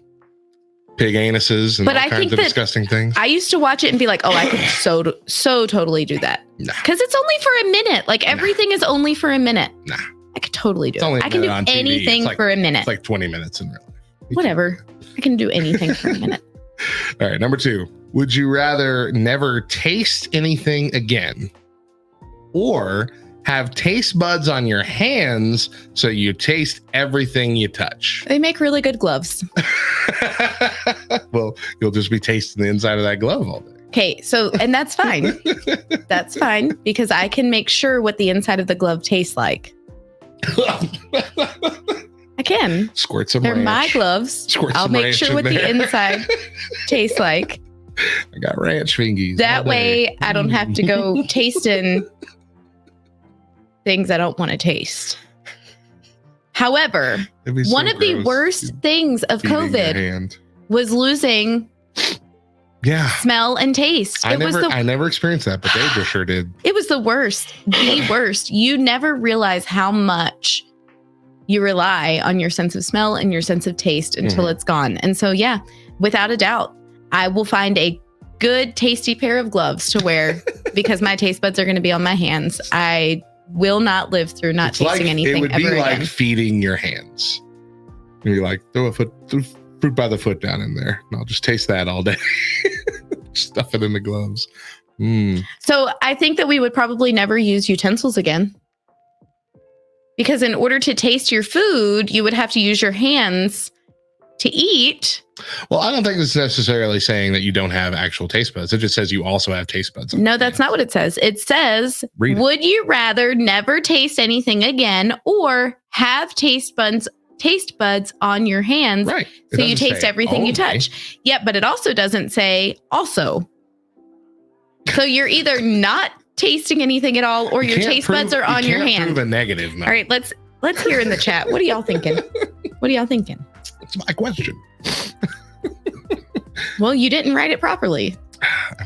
pig anuses and all kinds of disgusting things. I used to watch it and be like, oh, I could so totally do that. Because it's only for a minute. Like everything is only for a minute. I could totally do it. I can do anything for a minute. It's like 20 minutes in real life. Whatever. I can do anything for a minute. All right, number 2. Would you rather never taste anything again or have taste buds on your hands so you taste everything you touch? They make really good gloves. Well, you'll just be tasting the inside of that glove all day. Okay, so, and that's fine. That's fine because I can make sure what the inside of the glove tastes like. I can. Squirt some They're ranch. my gloves. Squirt I'll some make ranch sure in what the there. inside tastes like. I got ranch fingies. That way I don't have to go tasting things I don't want to taste. However, one of the worst things of COVID was losing smell and taste. I never experienced that, but Deidre sure did. It was the worst. The worst. You never realize how much you rely on your sense of smell and your sense of taste until it's gone. And so, yeah, without a doubt, I will find a good, tasty pair of gloves to wear because my taste buds are going to be on my hands. I will not live through not tasting anything ever again. It would be like feeding your hands. You're like, throw fruit by the foot down in there, and I'll just taste that all day. Stuff it in the gloves. So I think that we would probably never use utensils again. Because in order to taste your food, you would have to use your hands to eat. Well, I don't think it's necessarily saying that you don't have actual taste buds. It just says you also have taste buds. No, that's not what it says. It says, would you rather never taste anything again or have taste buds on your hands? Right. So you taste everything you touch. Yeah, but it also doesn't say also. So you're either not tasting anything at all or your taste buds are on your hand. Prove a negative. No. All right, let's hear in the chat. What are y'all thinking? What are y'all thinking? That's my question. Well, you didn't write it properly.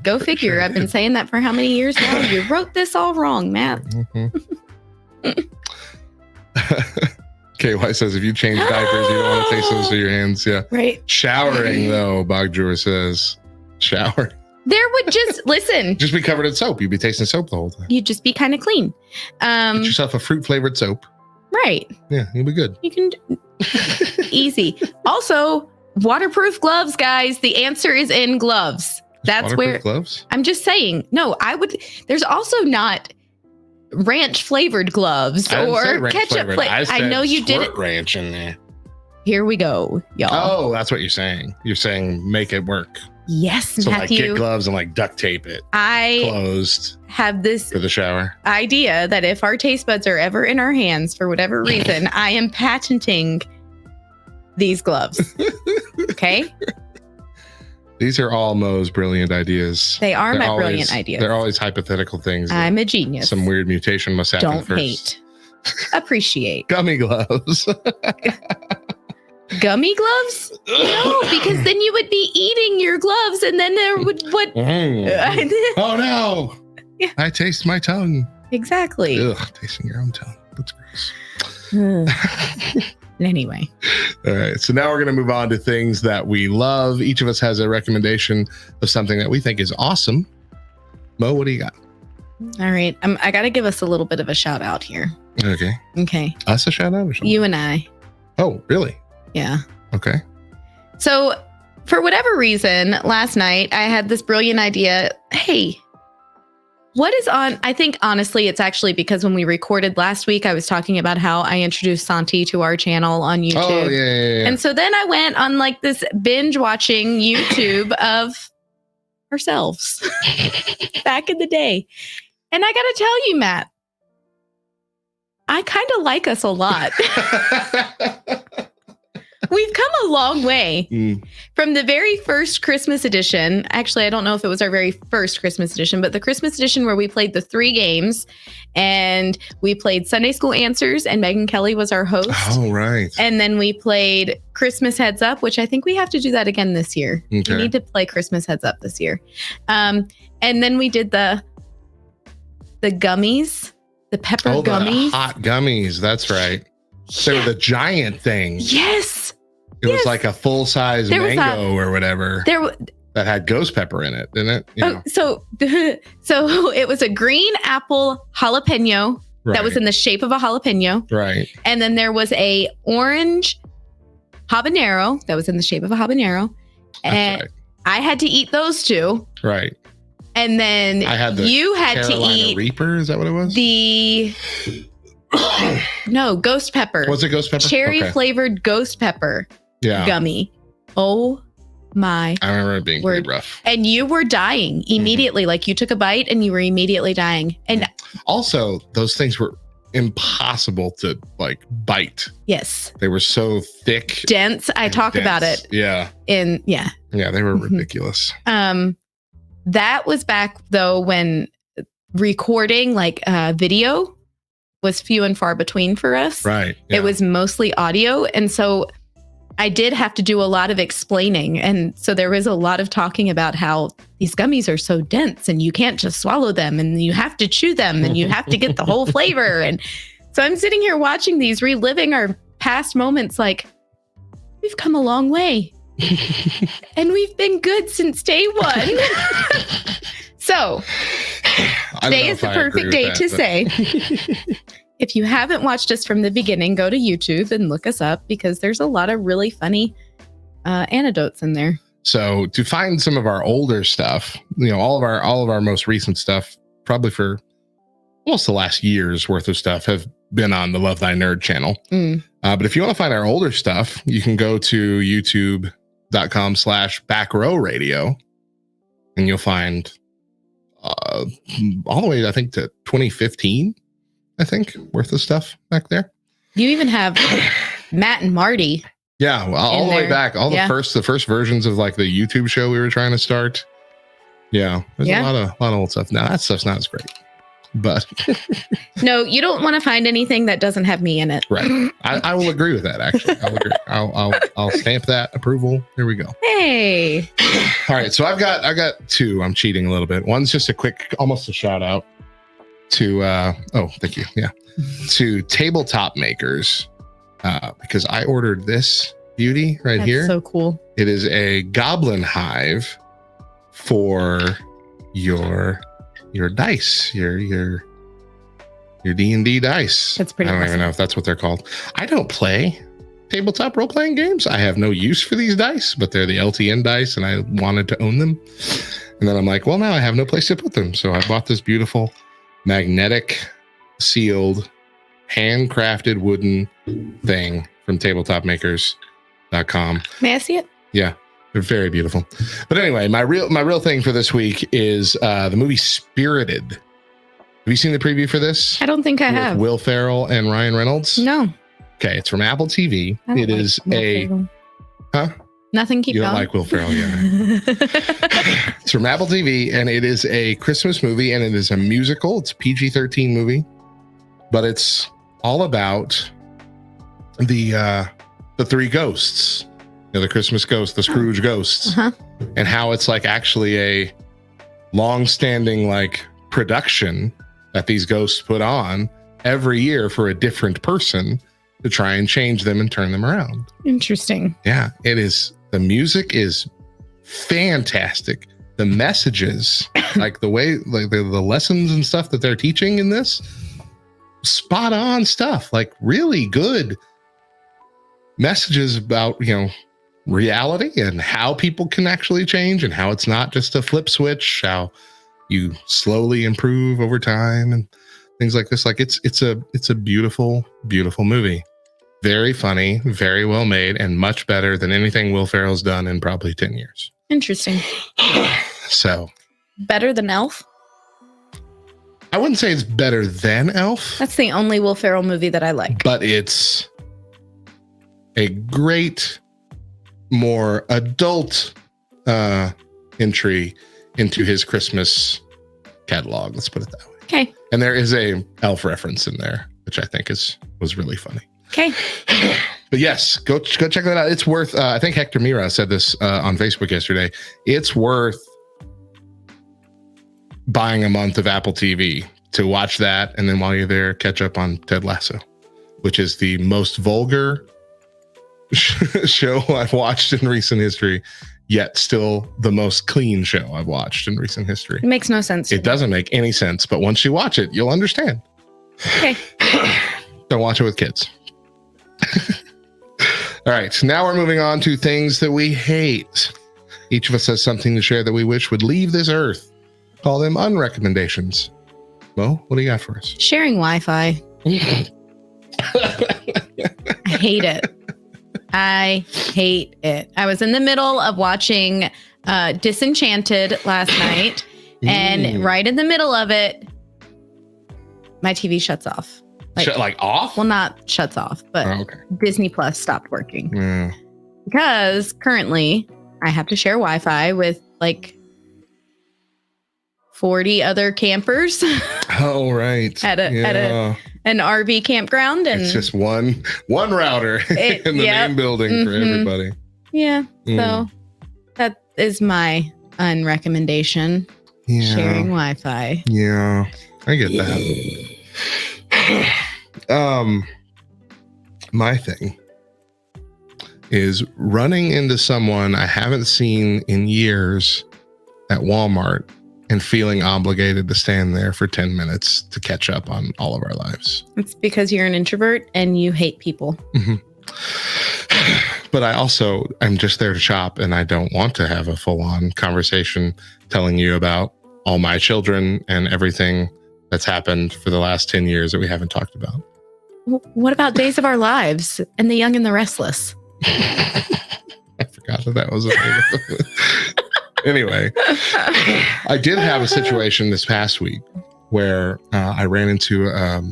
Go figure. Sure I've been saying that for how many years now? You wrote this all wrong, Matt. KY says, if you change diapers, you don't want to taste those with your hands. Yeah. Right. Showering, though, Bogdrewer says. Shower. There would listen. Just be covered in soap. You'd be tasting soap the whole time. You'd just be kind of clean. Get yourself a fruit-flavored soap. Right. Yeah, you'll be good. You can easy. Also, waterproof gloves, guys. The answer is in gloves. That's where gloves. I'm just saying. No, I would. There's also not ranch flavored gloves or ketchup flavored. I know you did it. Ranch in there. Here we go, y'all. Oh, that's what you're saying. You're saying make it work. Yes, so Matthew. Like get gloves and like duct tape it. Closed. Have this for the shower idea that if our taste buds are ever in our hands for whatever reason, I am patenting these gloves. Okay. These are all Mo's brilliant ideas. They are my brilliant ideas. They're always hypothetical things. I'm a genius. Some weird mutation must happen Don't first. Hate. Appreciate. Gummy gloves. Gummy gloves? No, because then you would be eating your gloves and then there would what? Oh no. Yeah. I taste my tongue. Exactly. Ugh, tasting your own tongue. That's gross. Anyway. All right. So now we're going to move on to things that we love. Each of us has a recommendation of something that we think is awesome. Mo, what do you got? All right. I got to give us a little bit of a shout out here. Okay. Us a shout out or something? You and I. Oh, really? Yeah. Okay. So for whatever reason, last night I had this brilliant idea. Hey, what is on? I think honestly, it's actually because when we recorded last week, I was talking about how I introduced Santi to our channel on YouTube. Oh, yeah. And so then I went on like this binge watching YouTube of ourselves back in the day. And I got to tell you, Matt, I kind of like us a lot. We've come a long way from the very first Christmas edition. Actually, I don't know if it was our very first Christmas edition, but the Christmas edition where we played the 3 games and we played Sunday School Answers and Megan Kelly was our host. Oh, right. And then we played Christmas Heads Up, which I think we have to do that again this year. Okay. We need to play Christmas Heads Up this year. And then we did the gummies, the pepper gummies. The hot gummies. That's right. They were the giant thing. Yes. It was like a full-size mango or whatever that had ghost pepper in it, didn't it? So it was a green apple jalapeno that was in the shape of a jalapeno. Right. And then there was a orange habanero that was in the shape of a habanero. That's right. I had to eat those two. Right. And then you had to eat Reaper. Is that what it was? No, ghost pepper. Was it ghost pepper? Cherry flavored ghost pepper gummy. Oh my. I remember it being pretty rough. And you were dying immediately. Like you took a bite and you were immediately dying. And also those things were impossible to like bite. Yes. They were so thick. Dense. I talk about it. Yeah. Yeah, they were ridiculous. That was back though when recording like video was few and far between for us. Right. Yeah. It was mostly audio. And so I did have to do a lot of explaining. And so there was a lot of talking about how these gummies are so dense and you can't just swallow them and you have to chew them and you have to get the whole flavor. And so I'm sitting here watching these, reliving our past moments like, we've come a long way. And we've been good since day one. So today is the perfect day to say, if you haven't watched us from the beginning, go to YouTube and look us up because there's a lot of really funny anecdotes in there. So to find some of our older stuff, all of our most recent stuff, probably for almost the last year's worth of stuff, have been on the Love Thy Nerd channel. But if you want to find our older stuff, you can go to youtube.com/backrowradio and you'll find all the way, I think, to 2015, I think, worth of stuff back there. You even have Matt and Marty. Yeah, well, all the way back, the first versions of like the YouTube show we were trying to start. Yeah, there's a lot of old stuff. Now that stuff's not as great, but no, you don't want to find anything that doesn't have me in it. Right. I will agree with that. Actually, I'll agree. I'll stamp that approval. Here we go. Hey. All right, so I got two. I'm cheating a little bit. One's just a quick, almost a shout out to thank you. Yeah, to Tabletop Makers. Because I ordered this beauty right here. That's so cool. It is a goblin hive for your dice, your D&D dice. That's pretty I don't awesome. even know if that's what they're called. I don't play tabletop role-playing games. I have no use for these dice, but they're the LTN dice and I wanted to own them. And then I'm like, well, now I have no place to put them. So I bought this beautiful magnetic sealed handcrafted wooden thing from tabletopmakers.com. May I see it? Yeah, they're very beautiful. But anyway, my real thing for this week is the movie Spirited. Have you seen the preview for this? I don't think I have. Will Ferrell and Ryan Reynolds? No. Okay, it's from Apple TV. It is Nothing. Keep you going. don't like Will Ferrell, yeah. It's from Apple TV, and it is a Christmas movie, and it is a musical. It's a PG-13 movie, but it's all about the three ghosts, the Christmas ghosts, the Scrooge ghosts, and how it's like actually a long-standing like production that these ghosts put on every year for a different person to try and change them and turn them around. Interesting. Yeah, it is. The music is fantastic. The messages, like the way, like the lessons and stuff that they're teaching in this, spot on stuff, like really good messages about, reality and how people can actually change and how it's not just a flip switch, how you slowly improve over time and things like this. Like it's a beautiful, beautiful movie. Very funny, very well made, and much better than anything Will Ferrell's done in probably 10 years. Interesting. So better than Elf? I wouldn't say it's better than Elf. That's the only Will Ferrell movie that I like. But it's a great, more adult entry into his Christmas catalog. Let's put it that way. Okay. And there is a Elf reference in there, which I think was really funny. Okay. But yes, go check that out. It's worth, I think Hector Mira said this on Facebook yesterday. It's worth buying a month of Apple TV to watch that. And then while you're there, catch up on Ted Lasso, which is the most vulgar show I've watched in recent history, yet still the most clean show I've watched in recent history. It makes no sense. It doesn't make any sense, but once you watch it, you'll understand. Okay. Don't watch it with kids. All right, now we're moving on to things that we hate. Each of us has something to share that we wish would leave this earth. Call them unrecommendations. Mo, what do you got for us? Sharing Wi-Fi. I hate it. I hate it. I was in the middle of watching Disenchanted last night, and right in the middle of it, my TV shuts off. Like off? Well, not shuts off, but Disney Plus stopped working. Because currently I have to share Wi-Fi with like 40 other campers. Oh, right. at an RV campground, and it's just one router in the main building for everybody. Yeah. So that is my unrecommendation. Sharing Wi-Fi. Yeah, I get that. My thing is running into someone I haven't seen in years at Walmart and feeling obligated to stand there for 10 minutes to catch up on all of our lives. It's because you're an introvert and you hate people. But I'm just there to shop, and I don't want to have a full-on conversation telling you about all my children and everything that's happened for the last 10 years that we haven't talked about. What about Days of Our Lives and The Young and the Restless? I forgot that was a Anyway, I did have a situation this past week where I ran into I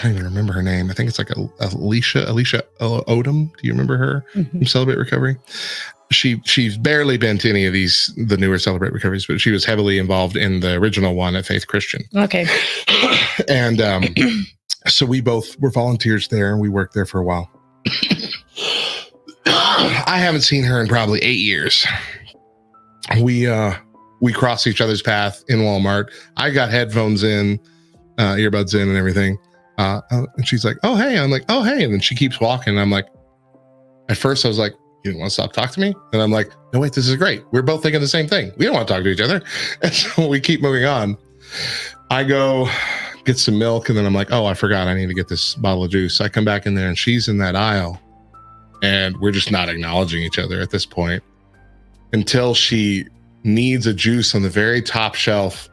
don't even remember her name. I think it's like Alicia Odom. Do you remember her from Celebrate Recovery? She's barely been to any of the newer Celebrate Recoveries, but she was heavily involved in the original one at Faith Christian. Okay. And so we both were volunteers there, and we worked there for a while. I haven't seen her in probably 8 years. We crossed each other's path in Walmart. I got headphones in, earbuds in and everything. And she's like, "Oh, hey." I'm like, "Oh, hey." And then she keeps walking. And I'm like, at first I was like, "You didn't want to stop talking to me?" And I'm like, "No, wait, this is great. We're both thinking the same thing. We don't want to talk to each other." And so we keep moving on. I go get some milk, and then I'm like, "Oh, I forgot. I need to get this bottle of juice." I come back in there, and she's in that aisle. And we're just not acknowledging each other at this point until she needs a juice on the very top shelf.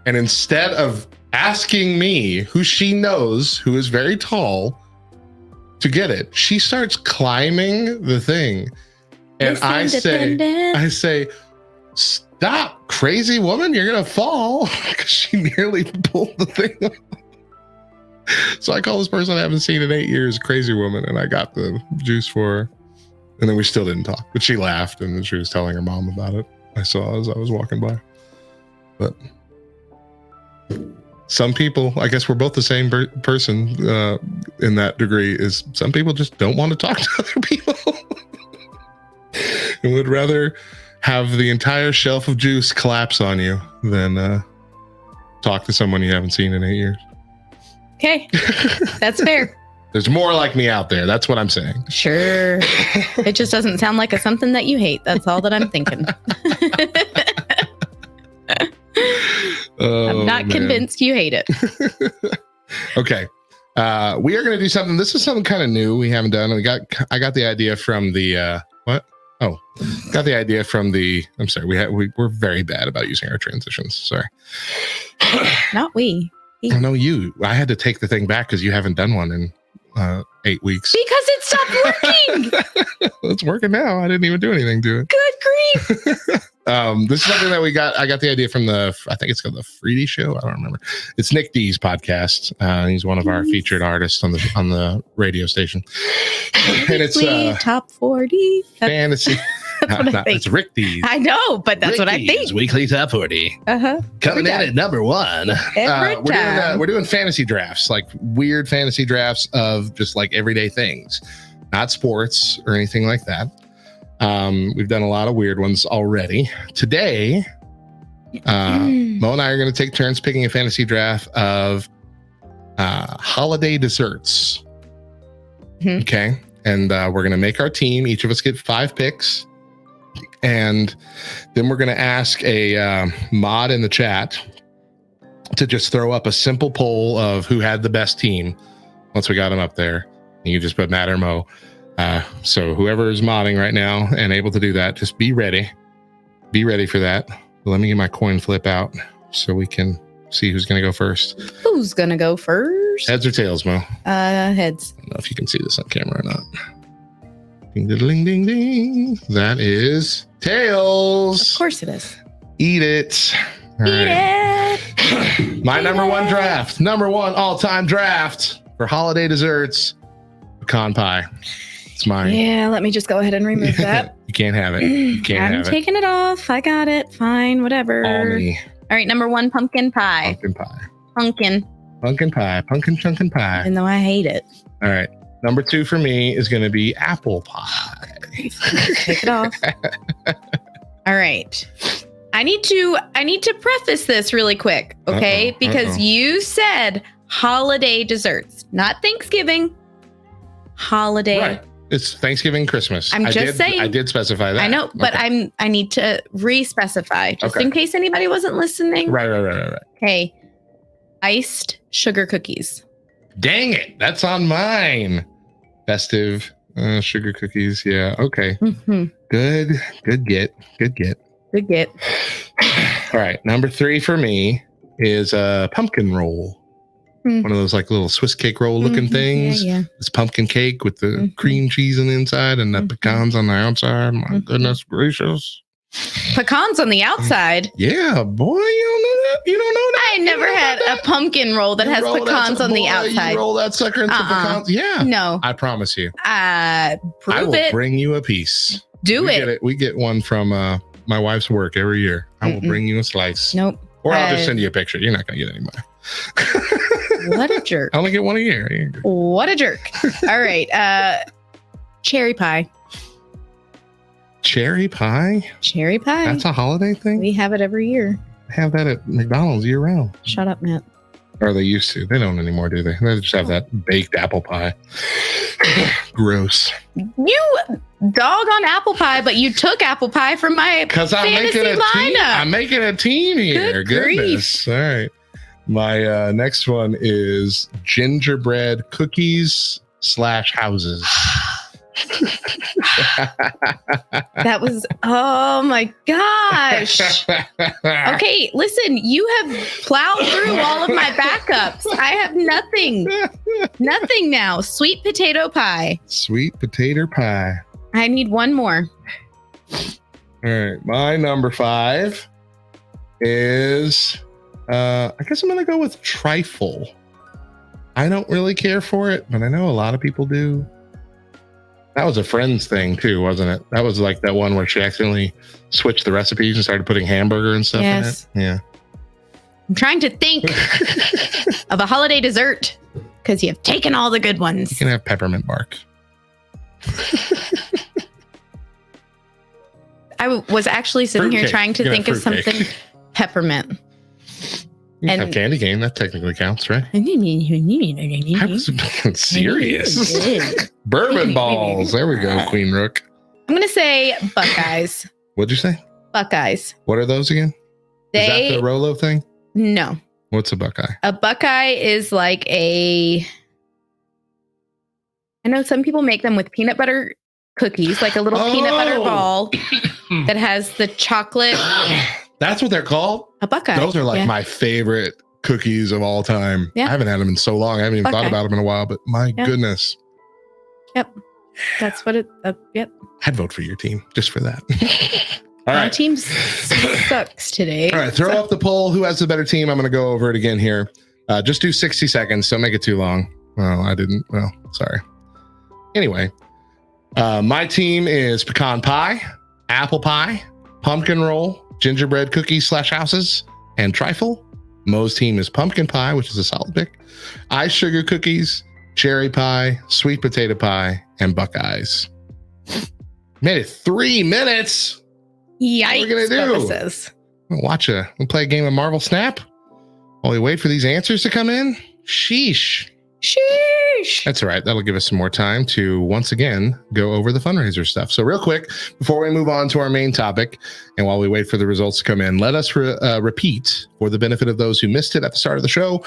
And instead of asking me, who she knows, who is very tall, to get it, she starts climbing the thing. And I say, "Stop, crazy woman, you're going to fall." Because she nearly pulled the thing off. So I call this person I haven't seen in 8 years, crazy woman, and I got the juice for her. And then we still didn't talk, but she laughed, and then she was telling her mom about it. I saw as I was walking by. But some people, I guess we're both the same person in that degree, is some people just don't want to talk to other people and would rather have the entire shelf of juice collapse on you than talk to someone you haven't seen in 8 years. Okay, that's fair. There's more like me out there. That's what I'm saying. Sure. It just doesn't sound like something that you hate. That's all that I'm thinking. I'm not convinced you hate it. Okay. We are going to do something. This is something kind of new we haven't done. I got the idea from the what? Oh, got the idea from the. I'm sorry. We're very bad about using our transitions. Sorry. Not we. Oh, no, you. I had to take the thing back because you haven't done one in 8 weeks. Because it stopped working. It's working now. I didn't even do anything to it. Good grief. This is something that I got the idea from I think it's called the Freedy Show. I don't remember. It's Nick D's podcast. He's one of our featured artists on the radio station. And it's top 40 fantasy. It's Rick D's. I know, but that's what I think. Weekly top 40. Coming in at number 1. We're doing fantasy drafts, like weird fantasy drafts of just like everyday things, not sports or anything like that. We've done a lot of weird ones already. Today, Mo and I are going to take turns picking a fantasy draft of holiday desserts. Okay. And we're going to make our team. Each of us get 5 picks. And then we're going to ask a mod in the chat to just throw up a simple poll of who had the best team once we got them up there. You just put Matt or Mo. So whoever is modding right now and able to do that, just be ready. Be ready for that. Let me get my coin flip out so we can see who's going to go first. Who's going to go first? Heads or tails, Mo? Heads. I don't know if you can see this on camera or not. Ding, ding, ding, ding. That is tails. Of course it is. Eat it. All Eat right. it. My Eat number one it. draft, number one all-time draft for holiday desserts, pecan pie. It's mine. Yeah, let me just go ahead and remove that. You can't have it. You can't I'm have it. taking it off. I got it. Fine, whatever. All me. All right, number one, pumpkin pie. Pumpkin pie. Pumpkin. Pumpkin pie. Pumpkin chunkin pie. Even though I hate it. All right. Number two for me is going to be apple pie. Take it off. All right. I need to preface this really quick, okay? Because you said holiday desserts, not Thanksgiving. Holiday. Right. It's Thanksgiving, Christmas. I'm just saying. I did specify that. I know, but Okay. I need to re-specify just in case anybody wasn't listening. Right. Okay. Iced sugar cookies. Dang it. That's on mine. Festive sugar cookies. Yeah. Okay. Mm-hmm. Good get. Good get. All right. Number three for me is a pumpkin roll. One of those like little Swiss cake roll looking things. Yeah. It's pumpkin cake with the cream cheese on the inside and the pecans on the outside. My goodness gracious. Pecans on the outside. Yeah, boy, you don't know that? You don't know that? I never had a pumpkin roll that has pecans on the outside. You roll that sucker into pecans? Yeah. No. I promise you. Prove I will it. bring you a piece. Do it. We get one from my wife's work every year. I will bring you a slice. Nope. Or I'll just send you a picture. You're not going to get any more. What a jerk. I only get one a year. What a jerk. All right. Cherry pie. Cherry pie? Cherry pie. That's a holiday thing? We have it every year. They have that at McDonald's year round. Shut up, Matt. Or they used to. They don't anymore, do they? They just have that baked apple pie. Gross. You dog on apple pie, but you took apple pie from my Because I'm fantasy making a team. lineup. I'm making a team here. Good Goodness. All right. My next one is gingerbread cookies / houses. That was, oh my gosh. Okay, listen, you have plowed through all of my backups. I have nothing. Nothing now. Sweet potato pie. Sweet potato pie. I need one more. All right. My number 5 is, I guess I'm going to go with trifle. I don't really care for it, but I know a lot of people do. That was a Friends thing too, wasn't it? That was like that one where she accidentally switched the recipes and started putting hamburger and stuff in it. Yeah. I'm trying to think of a holiday dessert because you've taken all the good ones. You can have peppermint bark. I was actually sitting here trying to think of something peppermint. You can have candy cane. That technically counts, right? I was being serious. Bourbon balls. There we go, Queen Rook. I'm going to say Buckeyes. What'd you say? Buckeyes. What are those again? Is that the Rolo thing? No. What's a Buckeye? A Buckeye is like I know some people make them with peanut butter cookies, like a little peanut butter ball that has the chocolate. That's what they're called? A Buckeye. Those are like my favorite cookies of all time. Yeah. I haven't had them in so long. I haven't even thought about them in a while, but my goodness. Yep. That's what it, yep. I'd vote for your team just for that. All right. My team sucks today. All right. Throw up the poll. Who has the better team? I'm going to go over it again here. Just do 60 seconds. Don't make it too long. Well, I didn't. Well, sorry. Anyway, my team is pecan pie, apple pie, pumpkin roll, gingerbread cookies / houses, and trifle. Mo's team is pumpkin pie, which is a solid pick, ice sugar cookies, cherry pie, sweet potato pie, and Buckeyes. Made it 3 minutes. Yikes. What are we gonna do? We'll play a game of Marvel Snap while we wait for these answers to come in. Sheesh. Sheesh. Sheesh. That's all right. That'll give us some more time to once again go over the fundraiser stuff. So real quick, before we move on to our main topic, and while we wait for the results to come in, let us repeat for the benefit of those who missed it at the start of the show.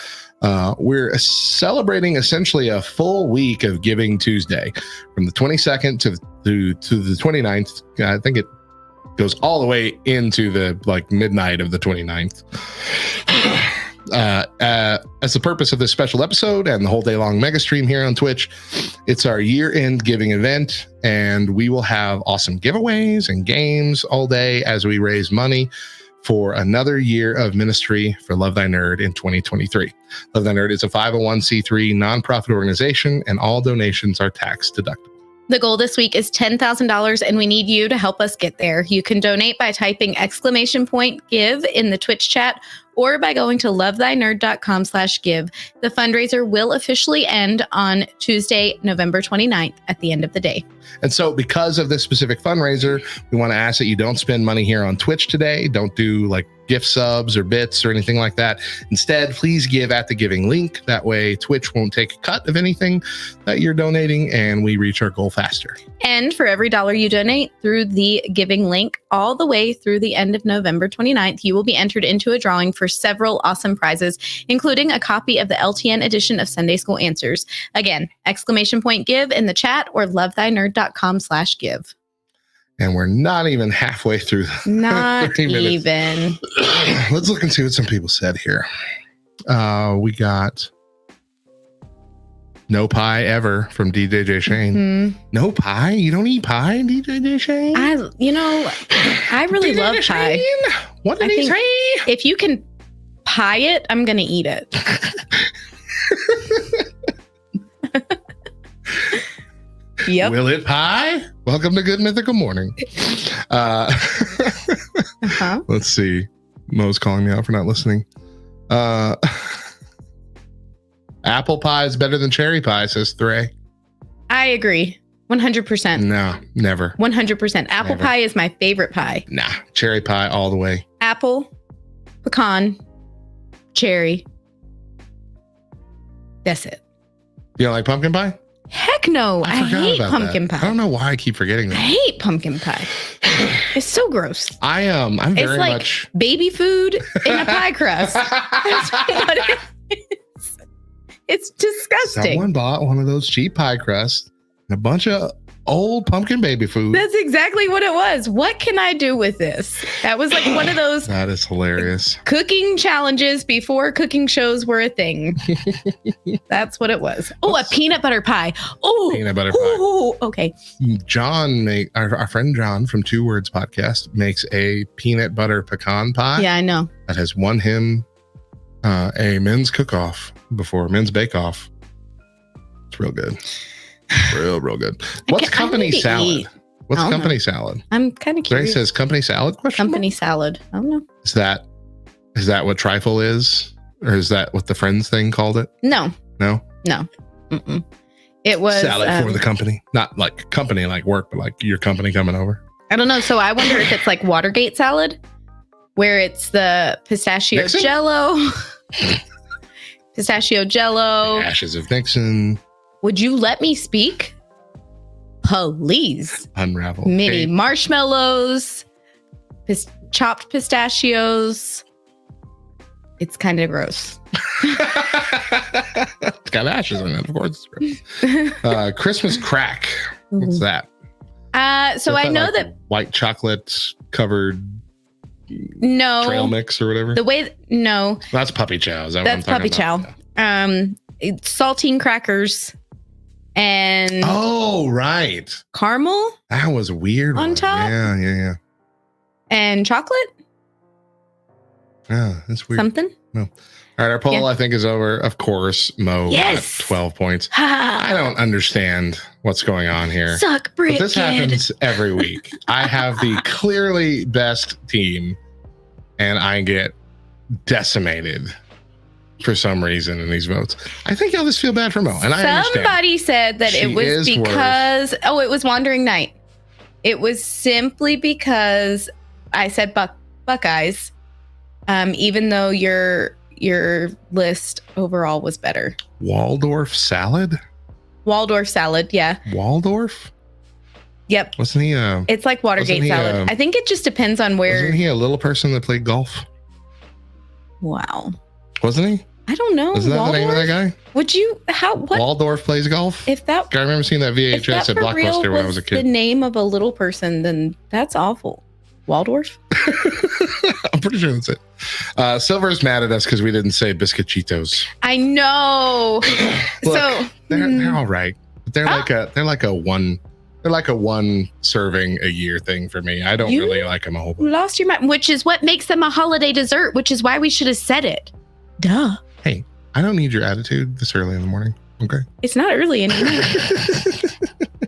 We're celebrating essentially a full week of Giving Tuesday from the 22nd to the 29th. I think it goes all the way into the midnight of the 29th. As the purpose of this special episode and the whole day long mega stream here on Twitch, it's our year-end giving event, and we will have awesome giveaways and games all day as we raise money for another year of ministry for Love Thy Nerd in 2023. Love Thy Nerd is a 501c3 nonprofit organization, and all donations are tax deductible. The goal this week is $10,000, and we need you to help us get there. You can donate by typing !give in the Twitch chat or by going to lovethynerd.com/give. The fundraiser will officially end on Tuesday, November 29th at the end of the day. And so because of this specific fundraiser, we want to ask that you don't spend money here on Twitch today. Don't do gift subs or bits or anything like that. Instead, please give at the giving link. That way Twitch won't take a cut of anything that you're donating, and we reach our goal faster. And for every dollar you donate through the giving link all the way through the end of November 29th, you will be entered into a drawing for several awesome prizes, including a copy of the LTN edition of Sunday School Answers. Again, !give in the chat or lovethynerd.com/give. And we're not even halfway through. Not even. Let's look and see what some people said here. We got no pie ever from DJ Shane. Mm-hmm. No pie? You don't eat pie, DJ Shane? I really DJ love pie. Shane? What did he say? If you can pie it, I'm going to eat it. Yep. Will it pie? Welcome to Good Mythical Morning. Let's see. Mo's calling me out for not listening. Apple pie is better than cherry pie, says Thray. I agree. 100%. No, never. 100%. Apple Never. pie is my favorite pie. Nah, cherry pie all the way. Apple, pecan, cherry. That's it. You don't like pumpkin pie? Heck no. I forgot hate about pumpkin that. pie. I don't know why I keep forgetting I that. hate pumpkin pie. It's so gross. I'm very It's like much baby food in a pie crust. That's what it is. It's disgusting. Someone bought one of those cheap pie crusts and a bunch of old pumpkin baby food. That's exactly what it was. What can I do with this? That was like one of those That is hilarious. cooking challenges before cooking shows were a thing. That's what it was. Oh, a peanut butter pie. Oh, Peanut butter pie. Oh, okay. John, our friend John from 2 Words Podcast makes a peanut butter pecan pie. Yeah, I know. That has won him a men's cook-off before men's bake-off. It's real good. Real good. What's company salad? eat. What's I don't company know. salad? I'm kind of Ray curious. says company salad? Question Company mark? salad. I don't know. Is that what trifle is? Or is that what the Friends thing called it? No. No? Mm-mm. It was Salad for the company. Not like company like work, but like your company coming over. I don't know. So I wonder if it's like Watergate salad, where it's the pistachio Nixon? jello. Pistachio jello. Ashes of Nixon. Would you let me speak? Please. Unravel. Mini Cake. marshmallows, chopped pistachios. It's kind of gross. It's got ashes in it, of course. Christmas crack. What's that? So I know like that white chocolate covered trail no, mix or whatever. the way no, That's puppy chow. Is that that's what I'm puppy talking chow. about? It's saltine crackers and Oh, right. caramel That was a weird On one. top? Yeah. and chocolate. Yeah, that's weird. Something. All right, our poll Yeah. I think is over. Of course, Mo Yes. got 12 points. Ha! I don't understand what's going on here. Suck But brick. this kid. happens every week. I have the clearly best team, and I get decimated for some reason in these votes. I think I'll just feel bad for Mo, and I understand. Somebody said that She it was is because it was Wandering Night. It was simply because I said Buckeyes, even though your list overall was better. Waldorf salad? Waldorf salad. Yeah. Waldorf? Yep. Wasn't he? It's like Watergate salad. I think it just depends on where. Wasn't he a little person that played golf? Wow. Wasn't he? I don't know. Isn't that Waldorf? The name of that guy? Would you? How? What? Waldorf plays golf. If that, I remember seeing that VHS at Blockbuster when I was a kid. The name of a little person, then that's awful. Waldorf. I'm pretty sure that's it. Silver's mad at us because we didn't say biscuititos. I know. Look, so they're all right. They're like a one serving a year thing for me. I don't really like them a whole bunch. Lost your mind, which is what makes them a holiday dessert, which is why we should have said it. Duh. Hey, I don't need your attitude this early in the morning. Okay. It's not early anymore.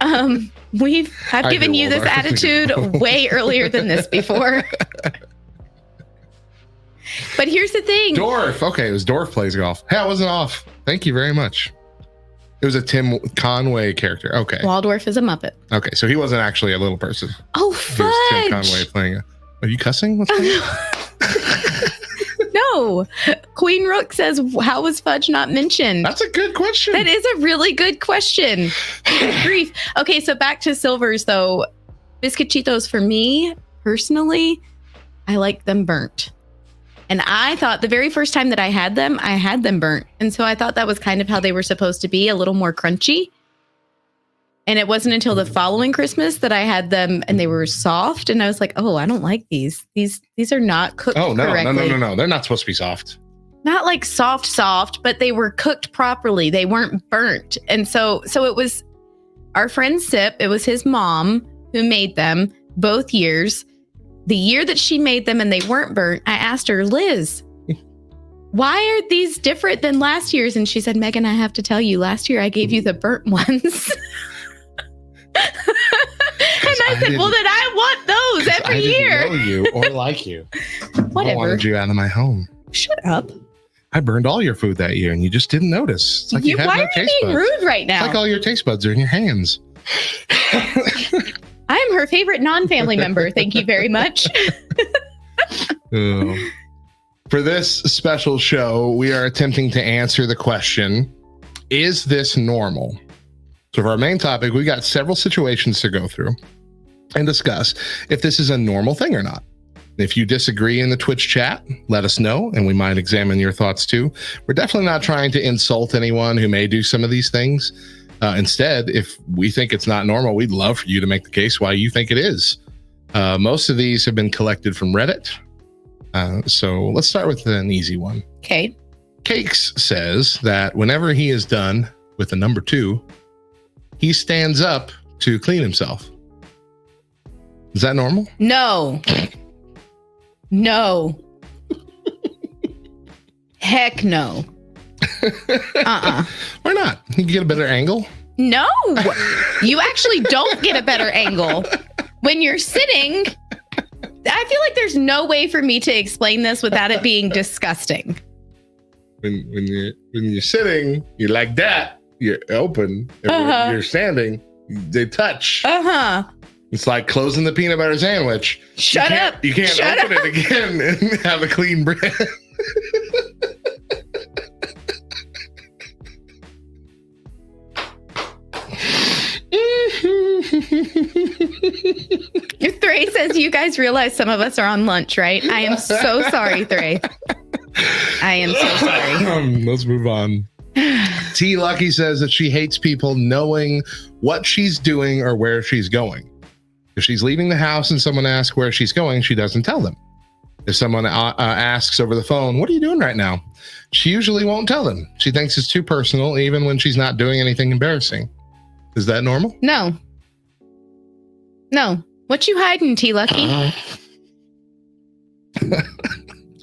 I've given you this attitude way earlier than this before. But here's the thing. Dorf. Okay, it was Dorf plays golf. Hey, I wasn't off. Thank you very much. It was a Tim Conway character. Okay. Waldorf is a Muppet. Okay, so he wasn't actually a little person. Oh, fudge. He was Tim Conway playing. Are you cussing? What's going on? No. Queen Rook says, how was fudge not mentioned? That's a good question. That is a really good question. Good grief. Okay, so back to Silver's, though. Biscuititos, for me, personally, I like them burnt. And I thought the very first time that I had them burnt. And so I thought that was kind of how they were supposed to be, a little more crunchy. And it wasn't until the following Christmas that I had them and they were soft. And I was like, oh, I don't like these. These are not cooked correctly. No. They're not supposed to be soft. Not like soft, but they were cooked properly. They weren't burnt. And so it was our friend Sip. It was his mom who made them both years. The year that she made them and they weren't burnt, I asked her, Liz, why are these different than last year's? And she said, Megan, I have to tell you, last year I gave you the burnt ones. And I said, well, then I want those every year. I didn't know you or like you. Whatever. I wanted you out of my home. Shut up. I burned all your food that year and you just didn't notice. It's like you have why no are taste you being buds. rude right now? It's like all your taste buds are in your hands. I am her favorite non-family member. Thank you very much. For this special show, we are attempting to answer the question, is this normal? So for our main topic, we got several situations to go through and discuss if this is a normal thing or not. If you disagree in the Twitch chat, let us know, and we might examine your thoughts too. We're definitely not trying to insult anyone who may do some of these things. Instead, if we think it's not normal, we'd love for you to make the case why you think it is. Most of these have been collected from Reddit. So let's start with an easy one. Okay. Cakes says that whenever he is done with the number 2, he stands up to clean himself. Is that normal? No. No. Heck no. Why not? You get a better angle? No. You actually don't get a better angle. When you're sitting, I feel like there's no way for me to explain this without it being disgusting. When you're sitting, you're like that. You're open. And when you're standing, they touch. It's like closing the peanut butter sandwich. Shut up. You can't open it again and have a clean bread. Thray says, you guys realize some of us are on lunch, right? I am so sorry, Thray. I am so sorry. Let's move on. T Lucky says that she hates people knowing what she's doing or where she's going. If she's leaving the house and someone asks where she's going, she doesn't tell them. If someone asks over the phone, what are you doing right now? She usually won't tell them. She thinks it's too personal, even when she's not doing anything embarrassing. Is that normal? No. What you hiding, T Lucky?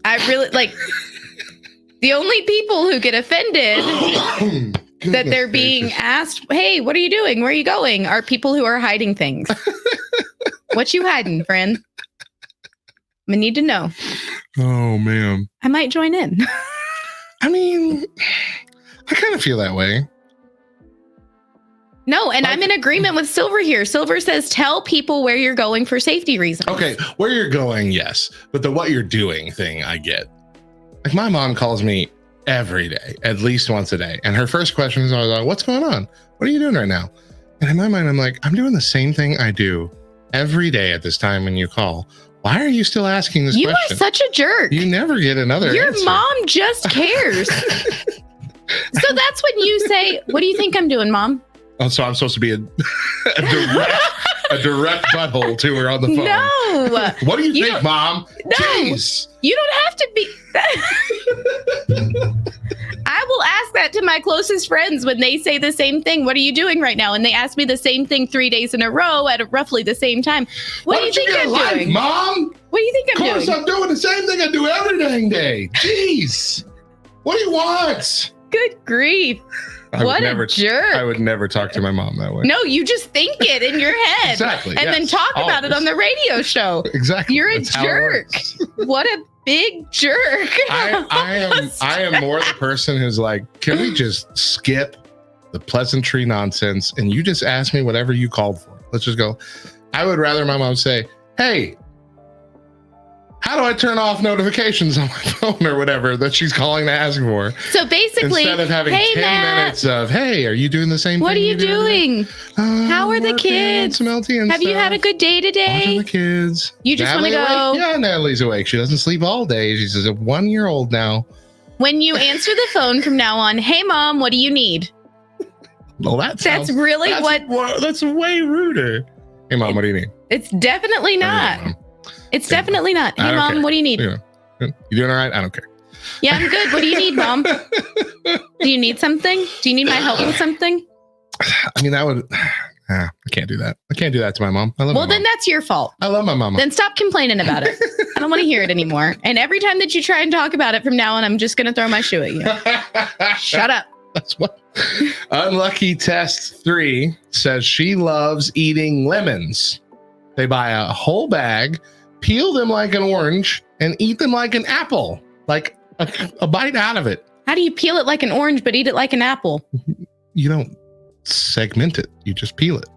I really like the only people who get offended that they're being asked, hey, what are you doing? Where are you going? Are people who are hiding things. What you hiding, friend? I need to know. Oh, man. I might join in. I mean, I kind of feel that way. No, and I'm in agreement with Silver here. Silver says, tell people where you're going for safety reasons. Okay, where you're going, yes. But the what you're doing thing, I get. Like my mom calls me every day, at least once a day. And her first question is always like, what's going on? What are you doing right now? And in my mind, I'm like, I'm doing the same thing I do every day at this time when you call. Why are you still asking this question? You are such a jerk. You never get another Your answer. mom just cares. So that's when you say, what do you think I'm doing, Mom? Oh, so I'm supposed to be a direct butthole to her on the phone. No. What do you think, Mom? No. Jeez. You don't have to be. I will ask that to my closest friends when they say the same thing. What are you doing right now? And they ask me the same thing 3 days in a row at roughly the same time. What do you think I'm doing, Mom? What do you think I'm doing? Of course, I'm doing the same thing I do every dang day. Jeez. What do you want? Good grief. What a jerk. I would never talk to my mom that way. No, you just think it in your head. Exactly. And then talk about it on the radio show. Exactly. You're a jerk. What a big jerk. I am more the person who's like, can we just skip the pleasantry nonsense and you just ask me whatever you called for? Let's just go. I would rather my mom say, hey, how do I turn off notifications on my phone or whatever that she's calling to ask for? So basically, instead of having 10 minutes of, hey, are you doing the same thing? What are you doing? How are the kids? Some LT and Have you had a good day today? Watching the kids. You just want to go? Awake? Yeah, Natalie's awake. She doesn't sleep all day. She's a 1-year-old now. When you answer the phone from now on, hey, Mom, what do you need? Well, that's way ruder. Hey, Mom, what do you need? It's definitely not. It's definitely not. Hey, Mom, what do you need? You doing all right? I don't care. Yeah, I'm good. What do you need, Mom? Do you need something? Do you need my help with something? I mean, that would... I can't do that. I can't do that to my mom. I love my mom. Then that's your fault. I love my mama. Then stop complaining about it. I don't want to hear it anymore. And every time that you try and talk about it from now on, I'm just going to throw my shoe at you. Shut up. That's what. Unlucky Test 3 says she loves eating lemons. They buy a whole bag, peel them like an orange, and eat them like an apple. Like a bite out of it. How do you peel it like an orange but eat it like an apple? You don't segment it. You just peel it.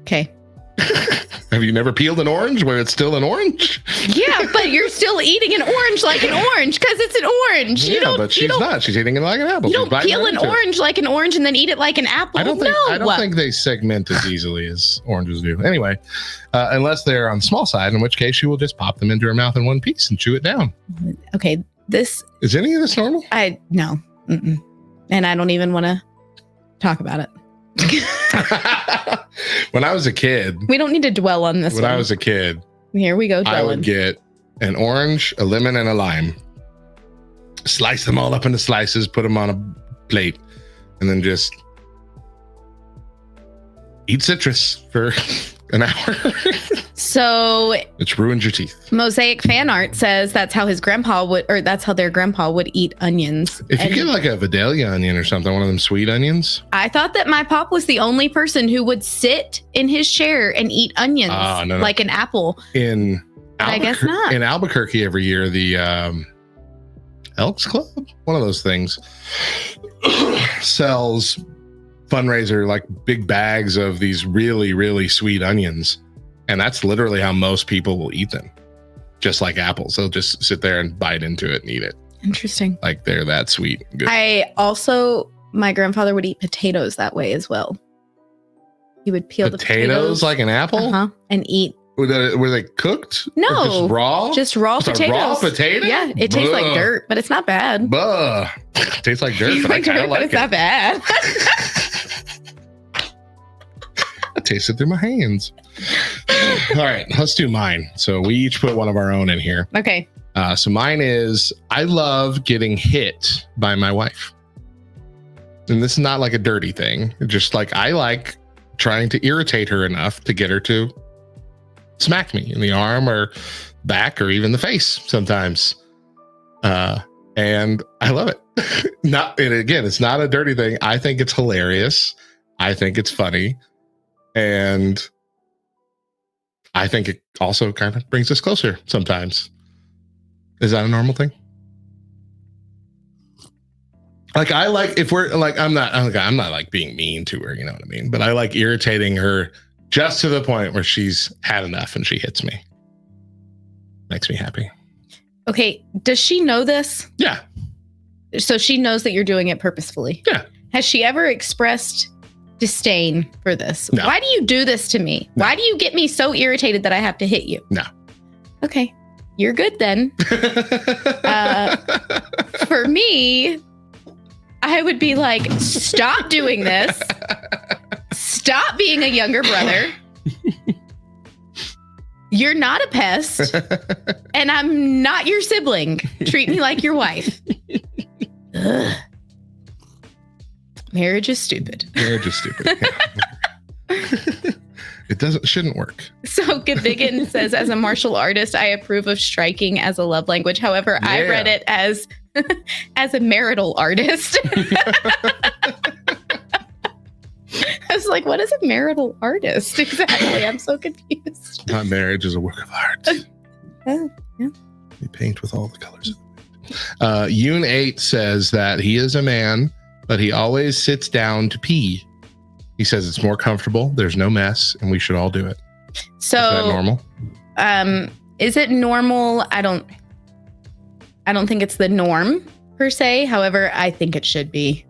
Okay. Have you never peeled an orange where it's still an orange? Yeah, but you're still eating an orange like an orange because it's an orange. Yeah, but she's not. She's eating it like an apple. You don't peel an orange like an orange and then eat it like an apple. I don't think they segment as easily as oranges do. Anyway, unless they're on the small side, in which case she will just pop them into her mouth in one piece and chew it down. Okay, is any of this normal? No. Mm-mm. And I don't even want to talk about it. When I was a kid, we don't need to dwell on this. When I was a kid, here we go. I would get an orange, a lemon, and a lime. Slice them all up into slices, put them on a plate, and then just eat citrus for an hour. So it's ruined your teeth. Mosaic fan art says that's how his grandpa would, or that's how their grandpa would eat onions. If you get like a Vidalia onion or something, one of them sweet onions. I thought that my pop was the only person who would sit in his chair and eat onions like an apple. I guess not. In Albuquerque every year, the Elks Club, one of those things, sells fundraiser, like big bags of these really, really sweet onions. And that's literally how most people will eat them. Just like apples. They'll just sit there and bite into it and eat it. Interesting. Like they're that sweet. Good. My grandfather would eat potatoes that way as well. He would peel the potatoes like an apple? And eat. Were they cooked? No. Just raw? Just raw potatoes. A raw potato? Yeah, it tastes like dirt, but it's not bad. Tastes like dirt, but I kind of like it. It's not bad. I tasted through my hands. All right, let's do mine. So we each put one of our own in here. Okay. So mine is, I love getting hit by my wife. And this is not like a dirty thing. It's just like, I like trying to irritate her enough to get her to smack me in the arm or back or even the face sometimes. And I love it. Again, it's not a dirty thing. I think it's hilarious. I think it's funny. And I think it also kind of brings us closer sometimes. Is that a normal thing? Like, I like, if we're like, I'm not like being mean to her, you know what I mean? But I like irritating her just to the point where she's had enough and she hits me. Makes me happy. Okay. Does she know this? Yeah. So she knows that you're doing it purposefully. Yeah. Has she ever expressed disdain for this? No. Why do you do this to me? No. Why do you get me so irritated that I have to hit you? No. Okay. You're good then. For me, I would be like, stop doing this. Stop being a younger brother. You're not a pest. And I'm not your sibling. Treat me like your wife. Ugh. Marriage is stupid. Marriage is stupid. Yeah. It shouldn't work. So Gavigan says, as a martial artist, I approve of striking as a love language. However, I read it as a marital artist. I was like, what is a marital artist exactly? I'm so confused. Not marriage is a work of art. Oh, yeah. You paint with all the colors. Yoon 8 says that he is a man, but he always sits down to pee. He says it's more comfortable, there's no mess, and we should all do it. So is that normal? Is it normal? I don't think it's the norm per se. However, I think it should be.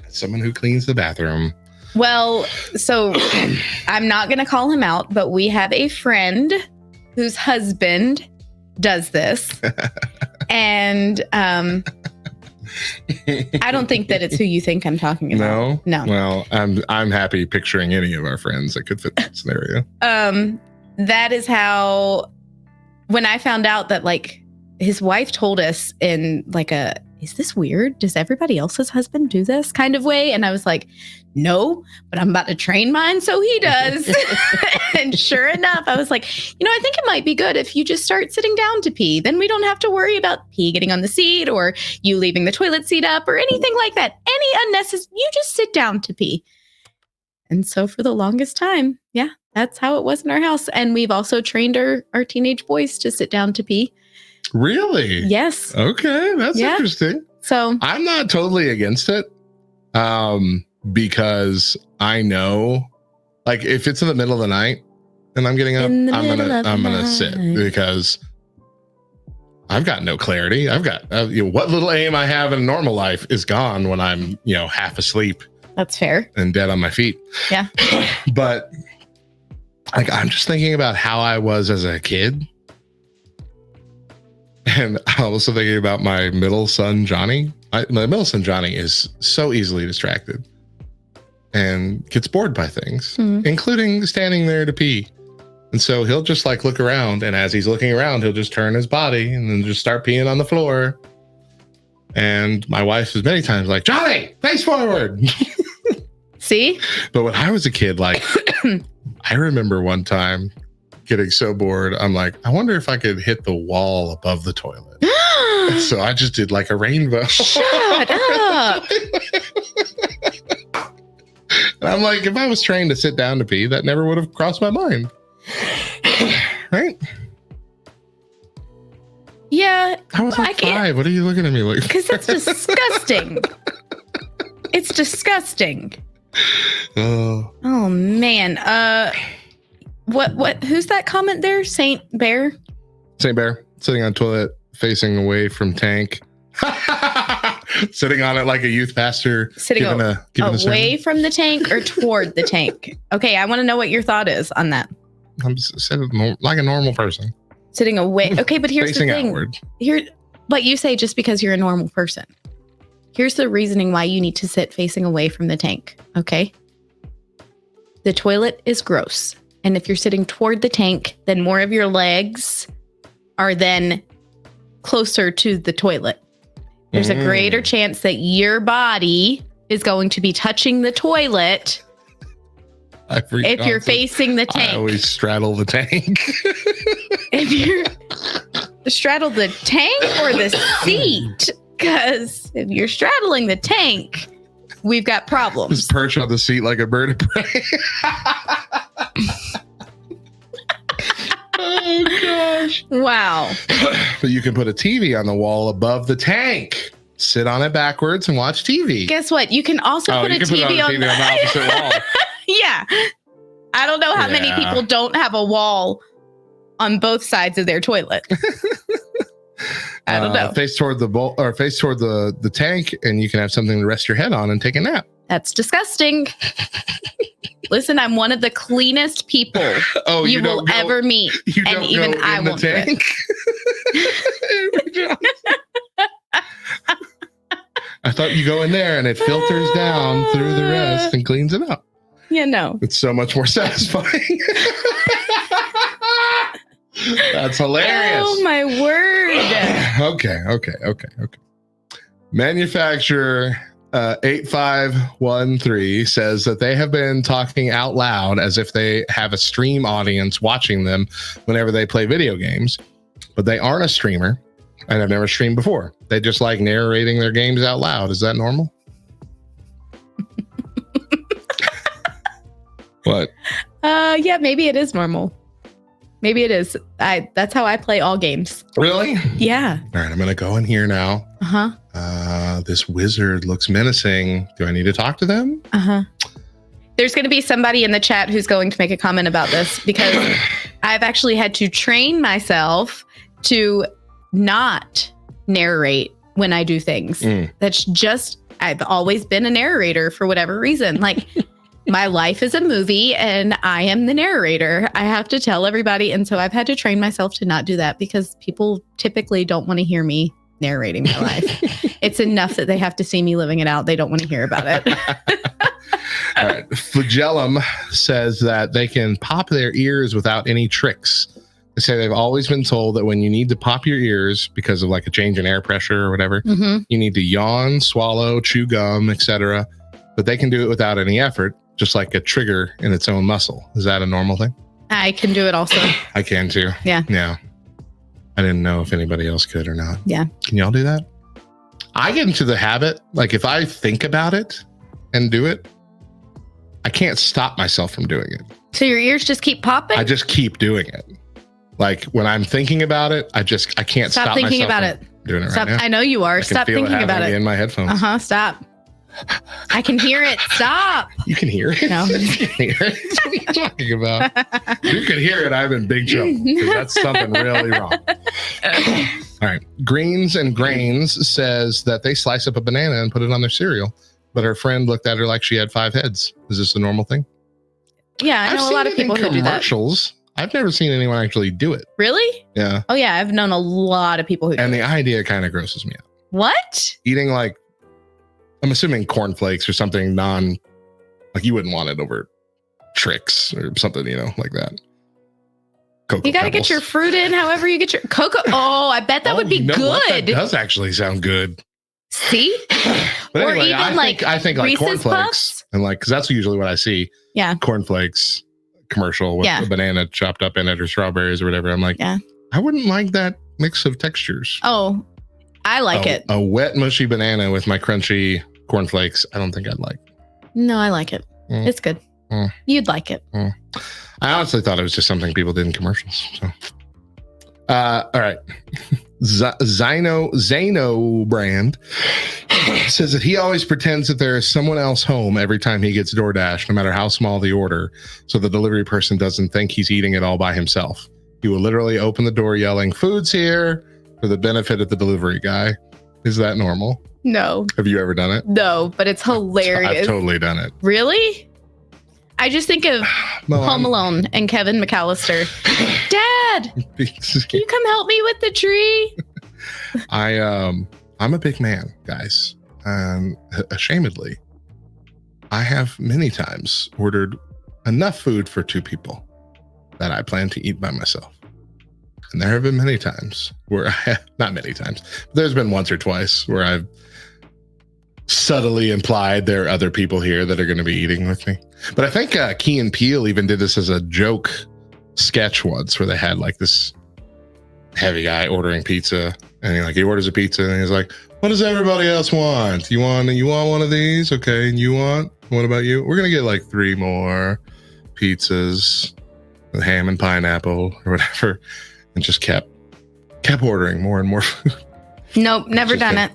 Someone who cleans the bathroom. Well, so I'm not going to call him out, but we have a friend whose husband does this. And I don't think that it's who you think I'm talking about. No. Well, I'm happy picturing any of our friends that could fit that scenario. That is how, when I found out that like his wife told us in like is this weird? Does everybody else's husband do this kind of way? And I was like, no, but I'm about to train mine so he does. And sure enough, I was like, I think it might be good if you just start sitting down to pee. Then we don't have to worry about pee getting on the seat or you leaving the toilet seat up or anything like that. Any unnecessary, you just sit down to pee. And so for the longest time, yeah, that's how it was in our house. And we've also trained our teenage boys to sit down to pee. Really? Yes. Okay, that's interesting. So I'm not totally against it, because I know, like, if it's in the middle of the night and I'm getting up, I'm gonna sit because I've got no clarity. I've got what little aim I have in normal life is gone when I'm half asleep. That's fair. And dead on my feet. Yeah. But like, I'm just thinking about how I was as a kid. And I'm also thinking about my middle son, Johnny. My middle son, Johnny, is so easily distracted and gets bored by things, including standing there to pee. And so he'll just like look around. And as he's looking around, he'll just turn his body and then just start peeing on the floor. And my wife is many times like, Johnny, face forward. See? But when I was a kid, like, I remember one time getting so bored, I'm like, I wonder if I could hit the wall above the toilet. So I just did like a rainbow. Shut up. And I'm like, if I was trained to sit down to pee, that never would have crossed my mind. Right? Yeah. I was like 5. What are you looking at me like? Because that's disgusting. It's disgusting. Oh man. What who's that comment there? Saint Bear? Saint Bear sitting on toilet facing away from tank. Sitting on it like a youth pastor. Sitting away from the tank or toward the tank? Okay, I want to know what your thought is on that. I'm sitting like a normal person. Sitting away. Okay, but here's the thing. Outward. But you say just because you're a normal person. Here's the reasoning why you need to sit facing away from the tank, okay? The toilet is gross. And if you're sitting toward the tank, then more of your legs are then closer to the toilet. There's a greater chance that your body is going to be touching the toilet if you're facing the tank. I always straddle the tank. If you're straddle the tank or the seat, because if you're straddling the tank, we've got problems. Just perch on the seat like a bird of prey. Oh gosh. Wow. But you can put a TV on the wall above the tank. Sit on it backwards and watch TV. Guess what? You can also put a TV on the opposite wall. Yeah. I don't know how many people don't have a wall on both sides of their toilet. I don't know. Face toward the bowl or face toward the tank, and you can have something to rest your head on and take a nap. That's disgusting. Listen, I'm one of the cleanest people you will ever meet. And even I won't do it. I thought you go in there and it filters down through the rest and cleans it up. Yeah, no. It's so much more satisfying. That's hilarious. Oh, my word. Okay. Manufacturer 8513 says that they have been talking out loud as if they have a stream audience watching them whenever they play video games, but they aren't a streamer and have never streamed before. They just like narrating their games out loud. Is that normal? What? Yeah, maybe it is normal. Maybe it is. That's how I play all games. Really? Yeah. All right, I'm going to go in here now. This wizard looks menacing. Do I need to talk to them? There's going to be somebody in the chat who's going to make a comment about this because I've actually had to train myself to not narrate when I do things. That's just, I've always been a narrator for whatever reason. Like, my life is a movie and I am the narrator. I have to tell everybody. And so I've had to train myself to not do that because people typically don't want to hear me narrating my life. It's enough that they have to see me living it out. They don't want to hear about it. All right. Flagellum says that they can pop their ears without any tricks. They say they've always been told that when you need to pop your ears because of like a change in air pressure or whatever, you need to yawn, swallow, chew gum, etc. But they can do it without any effort, just like a trigger in its own muscle. Is that a normal thing? I can do it also. I can too. Yeah. I didn't know if anybody else could or not. Yeah. Can y'all do that? I get into the habit, like if I think about it and do it, I can't stop myself from doing it. So your ears just keep popping? I just keep doing it. Like when I'm thinking about it, I can't stop thinking myself about from it. Doing it Stop. right now. I know you are. Stop thinking about it. In my headphones. Stop. I can hear it. Stop. You can hear it? No. You can hear it? What are you talking about? You can hear it. I'm in big trouble. That's something really wrong. All right. Greens and Grains says that they slice up a banana and put it on their cereal, but her friend looked at her like she had 5 heads. Is this a normal thing? Yeah, I know a lot of people who do that. Commercials. I've never seen anyone actually do it. Really? Yeah. Oh, yeah. I've known a lot of people who do it. And the idea kind of grosses me out. What? Eating like, I'm assuming cornflakes or something like you wouldn't want it over Trix or something, like that. Cocoa you got to get your fruit in however you get your cocoa. Oh, I bet that would be good. That does actually sound good. See? But or anyway, even I think like Reese's cornflakes Puffs? and because that's usually what I see. Yeah. Cornflakes commercial with a banana chopped up in it or strawberries or whatever. I'm like, I wouldn't like that mix of textures. Oh, I like it. A wet, mushy banana with my crunchy cornflakes. I don't think I'd like. No, I like it. It's good. You'd like it. I honestly thought it was just something people did in commercials. So, all right. Zano brand says that he always pretends that there is someone else home every time he gets DoorDash, no matter how small the order, so the delivery person doesn't think he's eating it all by himself. He will literally open the door yelling, "Food's here," for the benefit of the delivery guy. Is that normal? No. Have you ever done it? No, but it's hilarious. I've totally done it. Really? I just think of Home Alone and Kevin McAllister. Dad, can you come help me with the tree? I'm a big man, guys. Ashamedly, I have many times ordered enough food for 2 people that I plan to eat by myself. And there have been many times where not many times, but there's been once or twice where I've subtly implied there are other people here that are going to be eating with me. But I think Key and Peele even did this as a joke sketch once where they had like this heavy guy ordering pizza and he orders a pizza and he's like, "What does everybody else want? You want one of these? Okay. And you want, what about you? We're going to get like 3 more pizzas with ham and pineapple or whatever." And just kept ordering more and more food. Nope, never done it.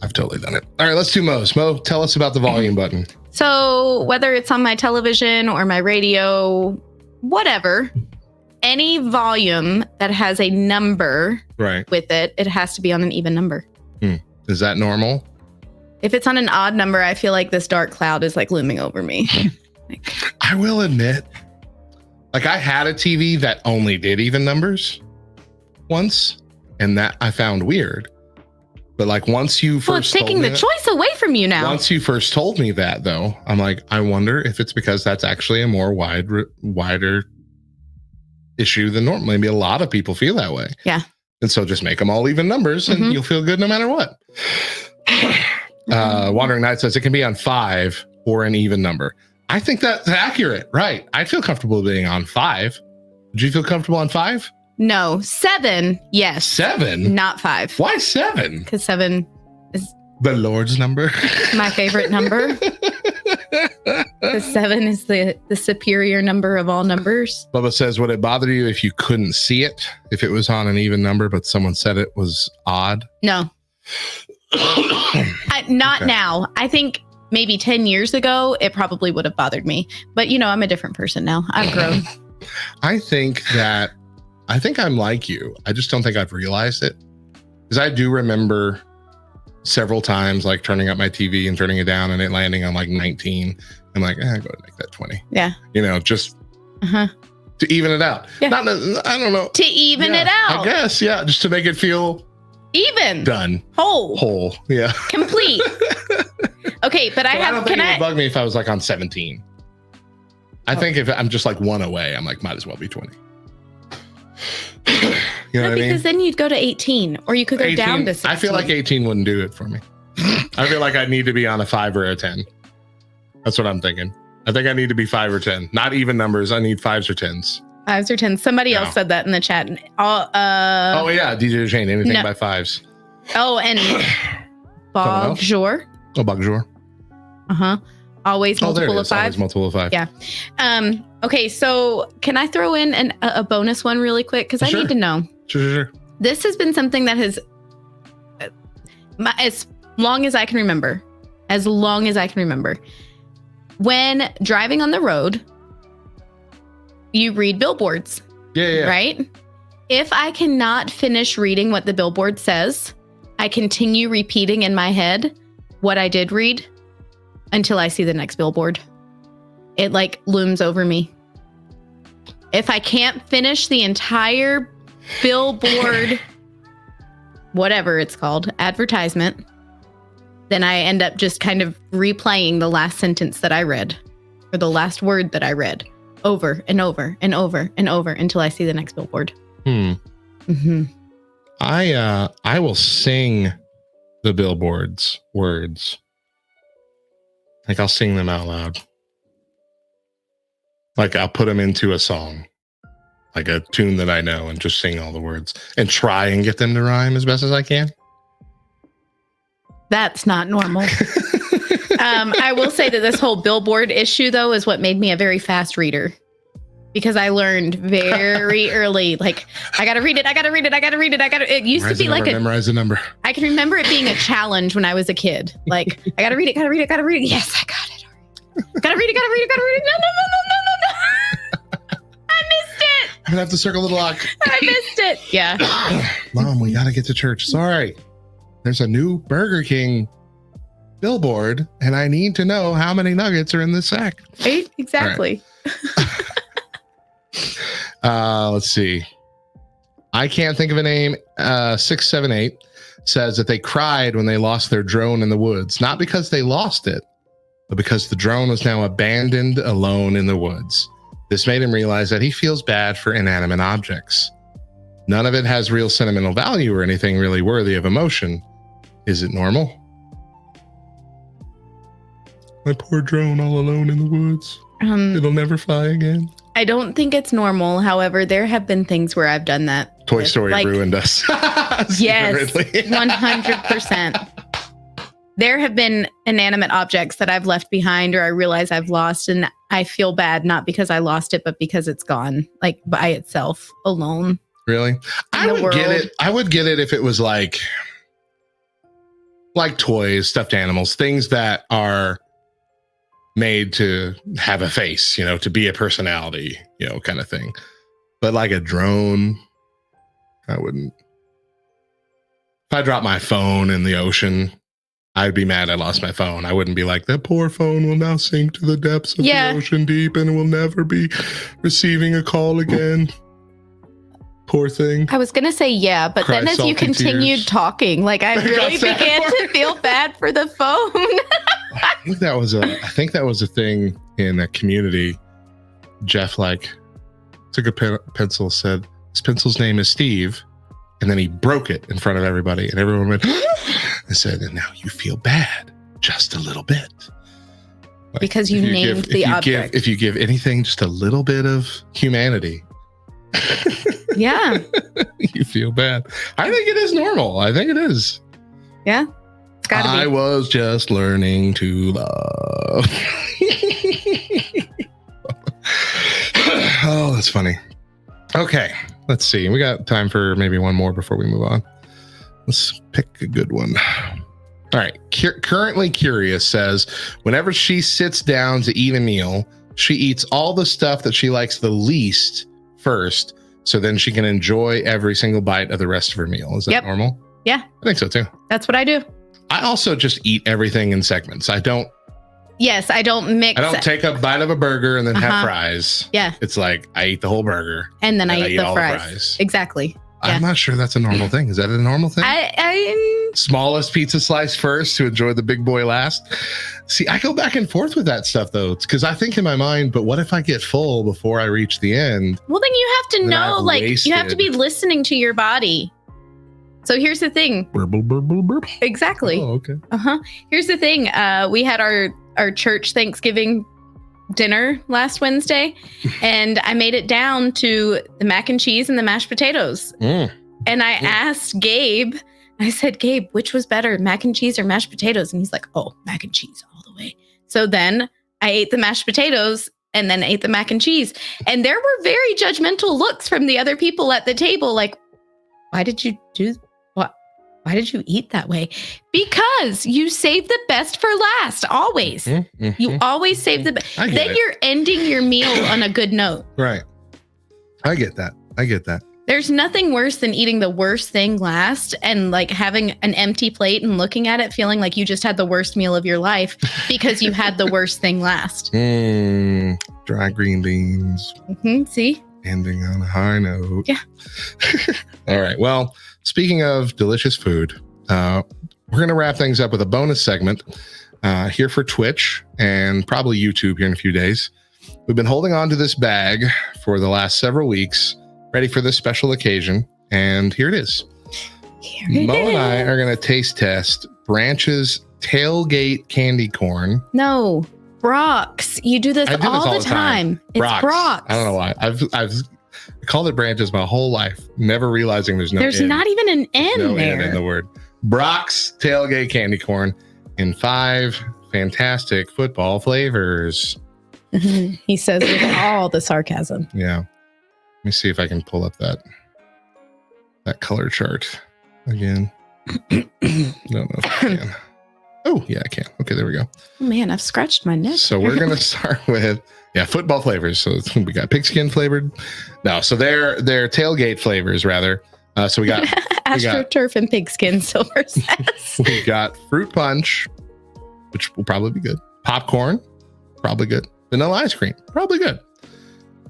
I've totally done it. All right, let's do Mo's. Mo, tell us about the volume button. So whether it's on my television or my radio, whatever, any volume that has a number Right. with it, it has to be on an even number. Is that normal? If it's on an odd number, I feel like this dark cloud is like looming over me. I will admit, like I had a TV that only did even numbers once, and that I found weird. But like once you Well, it's first taking the choice away from you now. Once you first told me that, though, I'm like, I wonder if it's because that's actually a more wider issue than normal. Maybe a lot of people feel that way. Yeah. And so just make them all even numbers, and you'll feel good no matter what. Wandering Knight says it can be on 5 or an even number. I think that's accurate. Right. I feel comfortable being on 5. Would you feel comfortable on 5? No, 7. Yes. 7? Not 5. Why 7? Because 7 is the Lord's number. My favorite number. The 7 is the superior number of all numbers. Bubba says, would it bother you if you couldn't see it? If it was on an even number, but someone said it was odd? No. Not okay. Now. I think maybe 10 years ago, it probably would have bothered me. But, you know, I'm a different person now. I've grown. I think I'm like you. I just don't think I've realized it. Because I do remember several times like turning up my TV and turning it down and it landing on like 19. I'm like, go ahead and make that 20. Yeah. You know, just to even it out. Yeah. I don't know. To even it out. I guess, yeah. Just to make it feel even. Done. Whole. Yeah. Complete. Okay, but I don't think it would bug me if I was like on 17. I think if I'm just like 1 away, I'm like, might as well be 20. You know what I mean? Because then you'd go to 18, or you could go 18, down to 16. I feel like 18 wouldn't do it for me. I feel like I need to be on a 5 or a 10. That's what I'm thinking. I think I need to be 5 or 10. Not even numbers. I need 5s or 10s. 5s or 10s. Somebody else said that in the chat. Oh yeah, DJ Shane. Anything by 5s. Oh, and bonjour. Oh, bonjour. Always multiple of 5. Always multiple of 5. Yeah. Okay, so can I throw in a bonus one really quick? Because I need to know. Sure. This has been something that has, as long as I can remember, when driving on the road, you read billboards. Yeah. Right? If I cannot finish reading what the billboard says, I continue repeating in my head what I did read until I see the next billboard. It like looms over me. If I can't finish the entire billboard, whatever it's called, advertisement, then I end up just kind of replaying the last sentence that I read, or the last word that I read, over and over and over and over until I see the next billboard. I will sing the billboards words. Like I'll sing them out loud. Like I'll put them into a song, like a tune that I know, and just sing all the words and try and get them to rhyme as best as I can. That's not normal. I will say that this whole billboard issue, though, is what made me a very fast reader, because I learned very early, like, I got to read it. It used to be like memorize a number. I can remember it being a challenge when I was a kid. Like, I got to read it. Yes, I got it. Got to read it. No. I missed it. I'm going to have to circle the block. I missed it. Yeah. Mom, we got to get to church. Sorry. There's a new Burger King billboard, and I need to know how many nuggets are in this sack. Right? Exactly. Right. Let's see. I can't think of a name. 678 says that they cried when they lost their drone in the woods, not because they lost it, but because the drone was now abandoned alone in the woods. This made him realize that he feels bad for inanimate objects. None of it has real sentimental value or anything really worthy of emotion. Is it normal? My poor drone all alone in the woods. It'll never fly again. I don't think it's normal. However, there have been things where I've done that. Toy Story ruined us. Yes, 100%. There have been inanimate objects that I've left behind or I realize I've lost, and I feel bad, not because I lost it, but because it's gone, like by itself, alone. Really? I would get it. I would get it if it was like toys, stuffed animals, things that are made to have a face, you know, to be a personality, you know, kind of thing. But like a drone, I wouldn't. If I dropped my phone in the ocean, I'd be mad I lost my phone. I wouldn't be like, that poor phone will now sink to the depths of the ocean deep and will never be receiving a call again. Poor thing. I was going to say, yeah, but then as you continued talking, like I really began to feel bad for the phone. I think that was a thing in a community. Jeff took a pencil, said, this pencil's name is Steve. And then he broke it in front of everybody. And everyone went, and said, and now you feel bad just a little bit. Because you named the object. If you give anything just a little bit of humanity. Yeah. You feel bad. I think it is normal. I think it is. Yeah. It's gotta be. I was just learning to love. Oh, that's funny. Okay. Let's see. We got time for maybe one more before we move on. Let's pick a good one. All right. Currently Curious says, whenever she sits down to eat a meal, she eats all the stuff that she likes the least first, so then she can enjoy every single bite of the rest of her meal. Is that normal? Yeah. I think so too. That's what I do. I also just eat everything in segments. I don't mix. I don't take a bite of a burger and then have fries. Yeah. It's like I eat the whole burger. And then I eat the all fries. Exactly. I'm not sure that's a normal thing. Is that a normal thing? I Smallest pizza slice first to enjoy the big boy last. See, I go back and forth with that stuff though. It's because I think in my mind, but what if I get full before I reach the end? Well, then you have to know, you have to be listening to your body. So here's the thing. Burp, burp, burp, burp. Exactly. Oh, okay. Here's the thing. We had our church Thanksgiving dinner last Wednesday, and I made it down to the mac and cheese and the mashed potatoes. And I asked Gabe, I said, Gabe, which was better, mac and cheese or mashed potatoes? And he's like, oh, mac and cheese all the way. So then I ate the mashed potatoes and then ate the mac and cheese. And there were very judgmental looks from the other people at the table. Like, why did you eat that way? Because you save the best for last, always. You always save the best. Then you're ending your meal on a good note. Right. I get that. There's nothing worse than eating the worst thing last and like having an empty plate and looking at it feeling like you just had the worst meal of your life because you had the worst thing last. Dry green beans. See? Ending on a high note. Yeah. All right. Well, speaking of delicious food, we're going to wrap things up with a bonus segment here for Twitch and probably YouTube here in a few days. We've been holding on to this bag for the last several weeks, ready for this special occasion. And here it is. Mo and I are going to taste test Branch's Tailgate candy corn. No. Brock's. You do this all the time. It's Brock's. I don't know why. I've called it Branches my whole life, never realizing there's not even an N no there. N in the word. Brock's Tailgate candy corn in 5 fantastic football flavors. He says with all the sarcasm. Yeah. Let me see if I can pull up that color chart again. Don't know if I can. Oh, yeah, I can. Okay, there we go. Oh, man, I've scratched my neck. So we're going to start with, football flavors. So we got pigskin flavored. No, so they're tailgate flavors, rather. So we got AstroTurf and pigskin, Silver says. We got fruit punch, which will probably be good. Popcorn, probably good. Vanilla ice cream, probably good.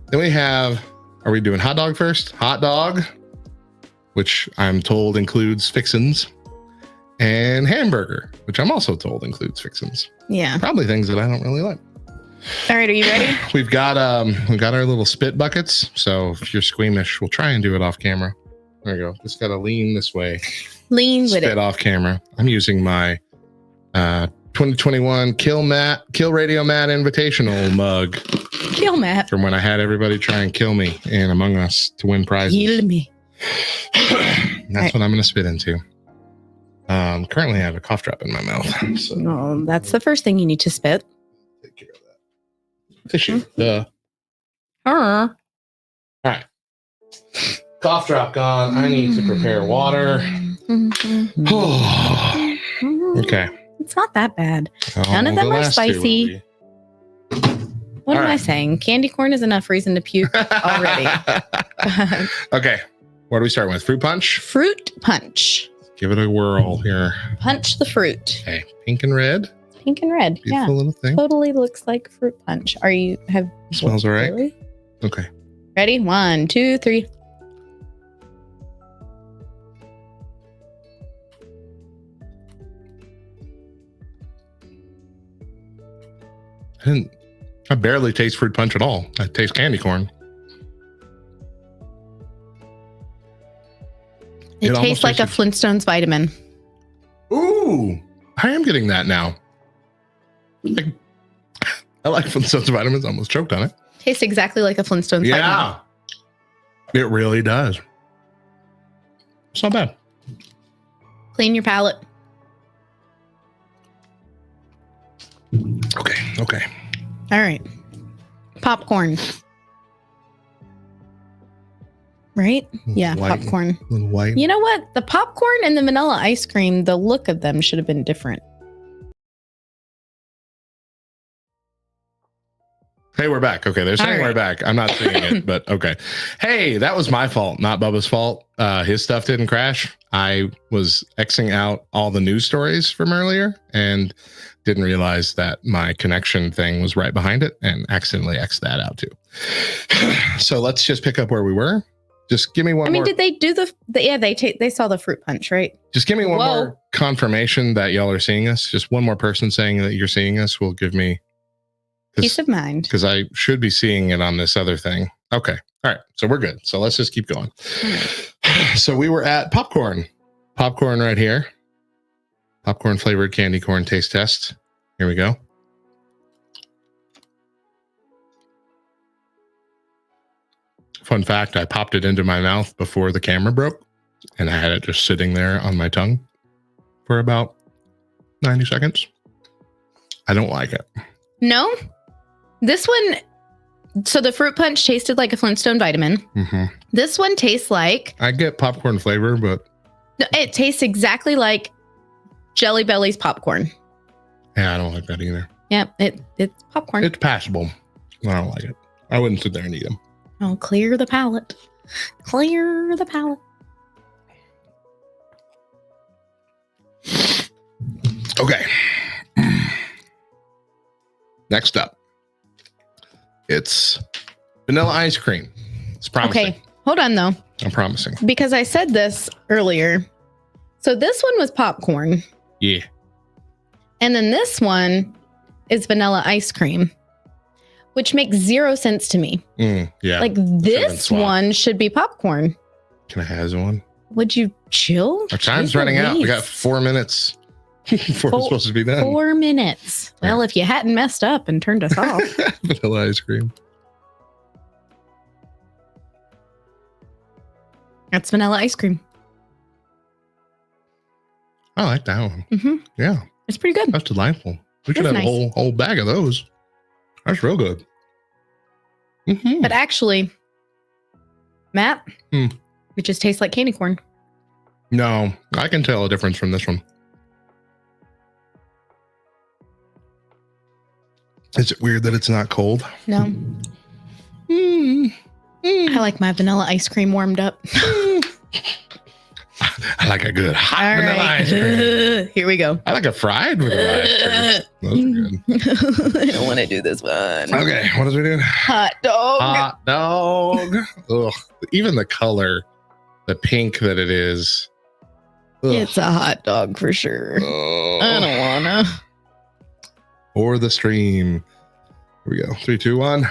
Then we have, are we doing hot dog first? Hot dog, which I'm told includes fixins. And hamburger, which I'm also told includes fixins. Yeah. Probably things that I don't really like. All right, are you ready? We've got our little spit buckets. So if you're squeamish, we'll try and do it off camera. There we go. Just gotta lean this way. Lean with it. Spit off camera. I'm using my 2021 Kill Radio Matt Invitational mug. Kill Matt. From when I had everybody try and kill me in Among Us to win prizes. Kill me. That's what I'm gonna spit into. Currently I have a cough drop in my mouth. So. No, that's the first thing you need to spit. Take care of that. Tissue. All right. Cough drop gone. I need to prepare water. Okay. It's not that bad. None of them are spicy. What All am I right. saying? Candy corn is enough reason to puke already. Okay. What are we starting with? Fruit punch? Fruit punch. Give it a whirl here. Punch the fruit. Okay. Pink and red. Pink and red. Beautiful little thing. Totally looks like fruit punch. Smells all right. Really? Okay. Ready? 1, 2, 3. I barely taste fruit punch at all. I taste candy corn. It tastes like a Flintstones vitamin. Ooh, I am getting that now. I like Flintstones vitamins. I almost choked on it. Tastes exactly like a Flintstones vitamin. Yeah, it really does. It's not bad. Clean your palate. Okay. All right. Popcorn. Right? Yeah, White. popcorn. A little white. You know what? The popcorn and the vanilla ice cream, the look of them should have been different. Hey, we're back. Okay, they're saying we're back. I'm not seeing it, but okay. Hey, that was my fault, not Bubba's fault. His stuff didn't crash. I was Xing out all the news stories from earlier and didn't realize that my connection thing was right behind it and accidentally X'd that out too. So let's just pick up where we were. Just give me one more. Did they do they saw the fruit punch, right? Just give me one more confirmation that y'all are seeing us. Just one more person saying that you're seeing us will give me peace of mind. Because I should be seeing it on this other thing. Okay. All right. So we're good. So let's just keep going. So we were at popcorn. Popcorn right here. Popcorn flavored candy corn taste test. Here we go. Fun fact, I popped it into my mouth before the camera broke, and I had it just sitting there on my tongue for about 90 seconds. I don't like it. No? This one, so the fruit punch tasted like a Flintstone vitamin. Mm-hmm. This one tastes like... I get popcorn flavor, but... It tastes exactly like Jelly Belly's popcorn. Yeah, I don't like that either. Yeah, it's popcorn. It's passable. I don't like it. I wouldn't sit there and eat them. Oh, clear the palate. Clear the palate. Okay. Next up. It's vanilla ice cream. It's promising. Okay, hold on though. I'm promising. Because I said this earlier. So this one was popcorn. Yeah. And then this one is vanilla ice cream, which makes 0 sense to me. Yeah. Like this one should be popcorn. Can I have one? Would you chill? Our time's running out. We got 4 minutes before we're supposed to be done. 4 minutes. Well, if you hadn't messed up and turned us off. Vanilla ice cream. That's vanilla ice cream. I like that one. Mm-hmm. Yeah. It's pretty good. That's delightful. We should have nice. a whole bag of those. That's real good. Mm-hmm. But actually, Matt, it just tastes like candy corn. No, I can tell a difference from this one. Is it weird that it's not cold? No. I like my vanilla ice cream warmed up. I like a good hot vanilla ice cream. Here we go. I like a fried vanilla ice cream. Those are good. I don't want to do this one. Okay, what is we doing? Hot dog. Hot dog. Ugh. Even the color, the pink that it is. Ugh. It's a hot dog for sure. I don't wanna. Or the stream. Here we go. 3, 2, 1.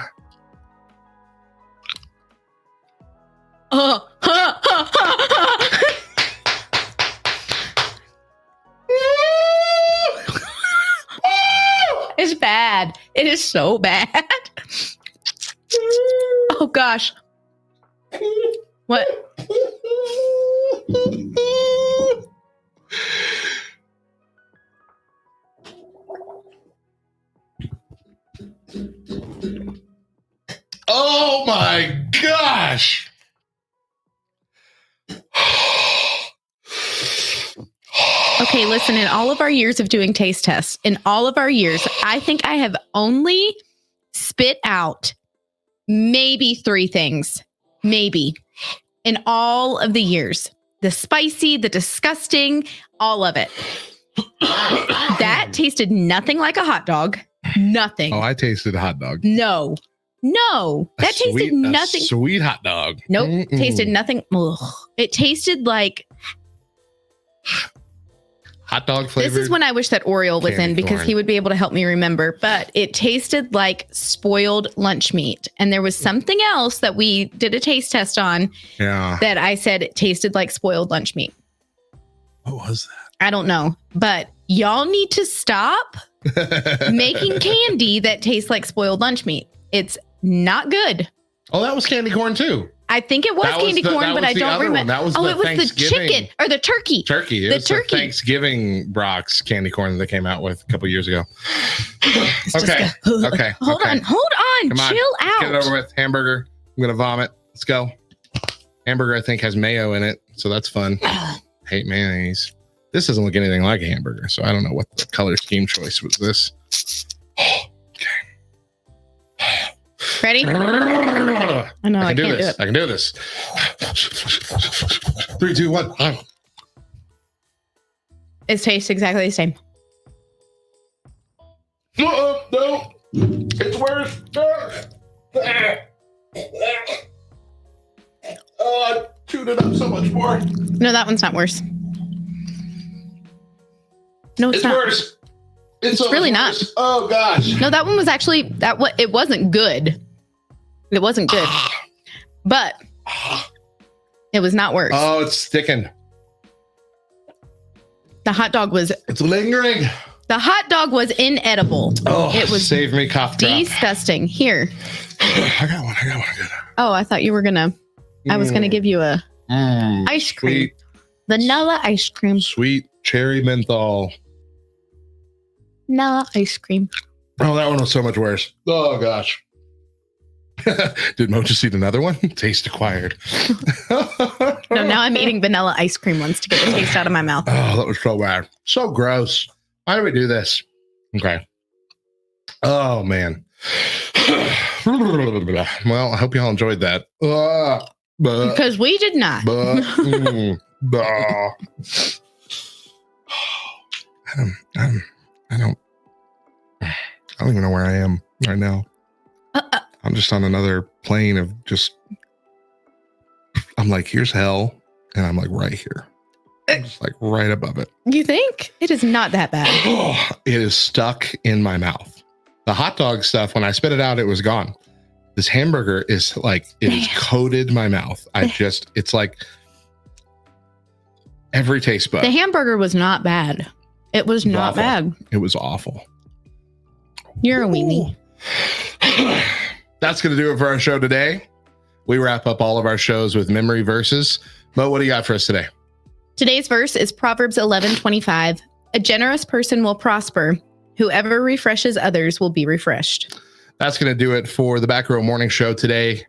It's bad. It is so bad. Oh gosh. What? Oh my gosh. Okay, listen, in all of our years of doing taste tests, in all of our years, I think I have only spit out maybe 3 things, maybe, in all of the years. The spicy, the disgusting, all of it. That tasted nothing like a hot dog. Nothing. Oh, I tasted a hot dog. No. That tasted nothing. Sweet hot dog. Nope. Tasted nothing. Ugh. It tasted like hot dog flavored. This is when I wish that Oriole was in, because corn. he would be able to help me remember. But it tasted like spoiled lunch meat. And there was something else that we did a taste test on that I said it tasted like spoiled lunch meat. What was that? I don't know. But y'all need to stop making candy that tastes like spoiled lunch meat. It's not good. Oh, that was candy corn too. I think it was candy corn, but I don't remember. That was it was the chicken or the turkey. Turkey. It was the Thanksgiving Brock's candy corn that they came out with a couple years ago. Okay. Hold on. Come on. Chill out. Get it over with. Hamburger. I'm gonna vomit. Let's go. Hamburger, I think, has mayo in it, so that's fun. Hate mayonnaise. This doesn't look anything like a hamburger, so I don't know what the color scheme choice was this. Ready? I know I can't do it. I can do this. 3, 2, 1. It tastes exactly the same. No, it's worse. Oh, I chewed it up so much more. No, that one's not worse. No, it's not. Worse. It's really not. Worse. Oh gosh. No, that one was actually it wasn't good. It wasn't good. But it was not worse. Oh, it's sticking. The hot dog was It's lingering. The hot dog was inedible. Oh, it was save me cough drop. disgusting. Here. I got one. Oh, I thought you were gonna I was gonna give you a ice cream. Sweet. Vanilla ice cream. Sweet cherry menthol. Vanilla ice cream. Oh, that one was so much worse. Oh gosh. Did Mo just eat another one? Taste acquired. No, now I'm eating vanilla ice cream ones to get the taste out of my mouth. Oh, that was so bad. So gross. Why do we do this? Okay. Oh man. Well, I hope y'all enjoyed that. Because we did not. I don't even know where I am right now. I'm just on another plane of just, I'm like, here's hell. And I'm like right here. I'm just like right above it. You think? It is not that bad. It is stuck in my mouth. The hot dog stuff, when I spit it out, it was gone. This hamburger is like, it has coated my mouth. It's like every taste bud. The hamburger was not bad. It was not bad. It was awful. You're a weenie. That's going to do it for our show today. We wrap up all of our shows with memory verses. Mo, what do you got for us today? Today's verse is Proverbs 11:25. A generous person will prosper. Whoever refreshes others will be refreshed. That's going to do it for the Back Row Morning Show today.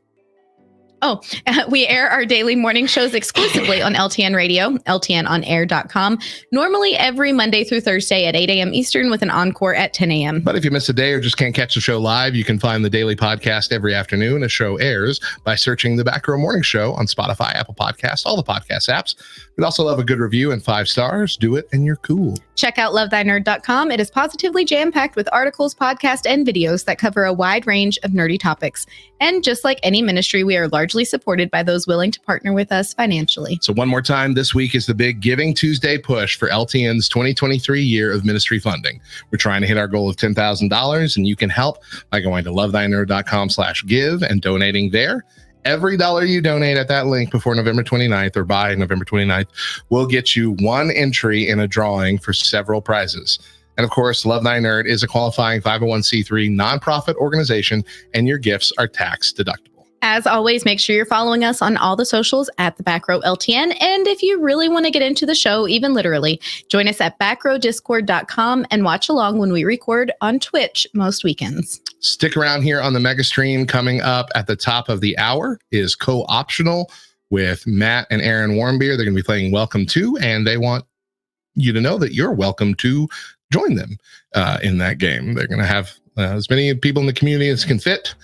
Oh, we air our daily morning shows exclusively on LTN Radio, ltnonair.com, normally every Monday through Thursday at 8 a.m. Eastern with an encore at 10 a.m. But if you miss a day or just can't catch the show live, you can find the daily podcast every afternoon. A show airs by searching the Back Row Morning Show on Spotify, Apple Podcasts, all the podcast apps. We'd also love a good review and 5 stars. Do it and you're cool. Check out lovethynerd.com. It is positively jam-packed with articles, podcasts, and videos that cover a wide range of nerdy topics. And just like any ministry, we are largely supported by those willing to partner with us financially. So one more time, this week is the big Giving Tuesday push for LTN's 2023 year of ministry funding. We're trying to hit our goal of $10,000, and you can help by going to lovethynerd.com/give and donating there. Every dollar you donate at that link before November 29th or by November 29th will get you one entry in a drawing for several prizes. And of course, Love Thy Nerd is a qualifying 501c3 nonprofit organization, and your gifts are tax deductible. As always, make sure you're following us on all the socials at the Back Row LTN. And if you really want to get into the show, even literally, join us at backrowdiscord.com and watch along when we record on Twitch most weekends. Stick around here on the mega stream. Coming up at the top of the hour is Co-Optional with Matt and Aaron Warmbier. They're going to be playing Welcome To, and they want you to know that you're welcome to join them in that game. They're going to have as many people in the community as can fit.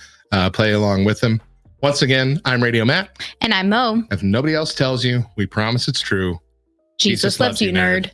Play along with them. Once again, I'm Radio Matt. And I'm Mo. If nobody else tells you, we promise it's true. Jesus loves you, nerd.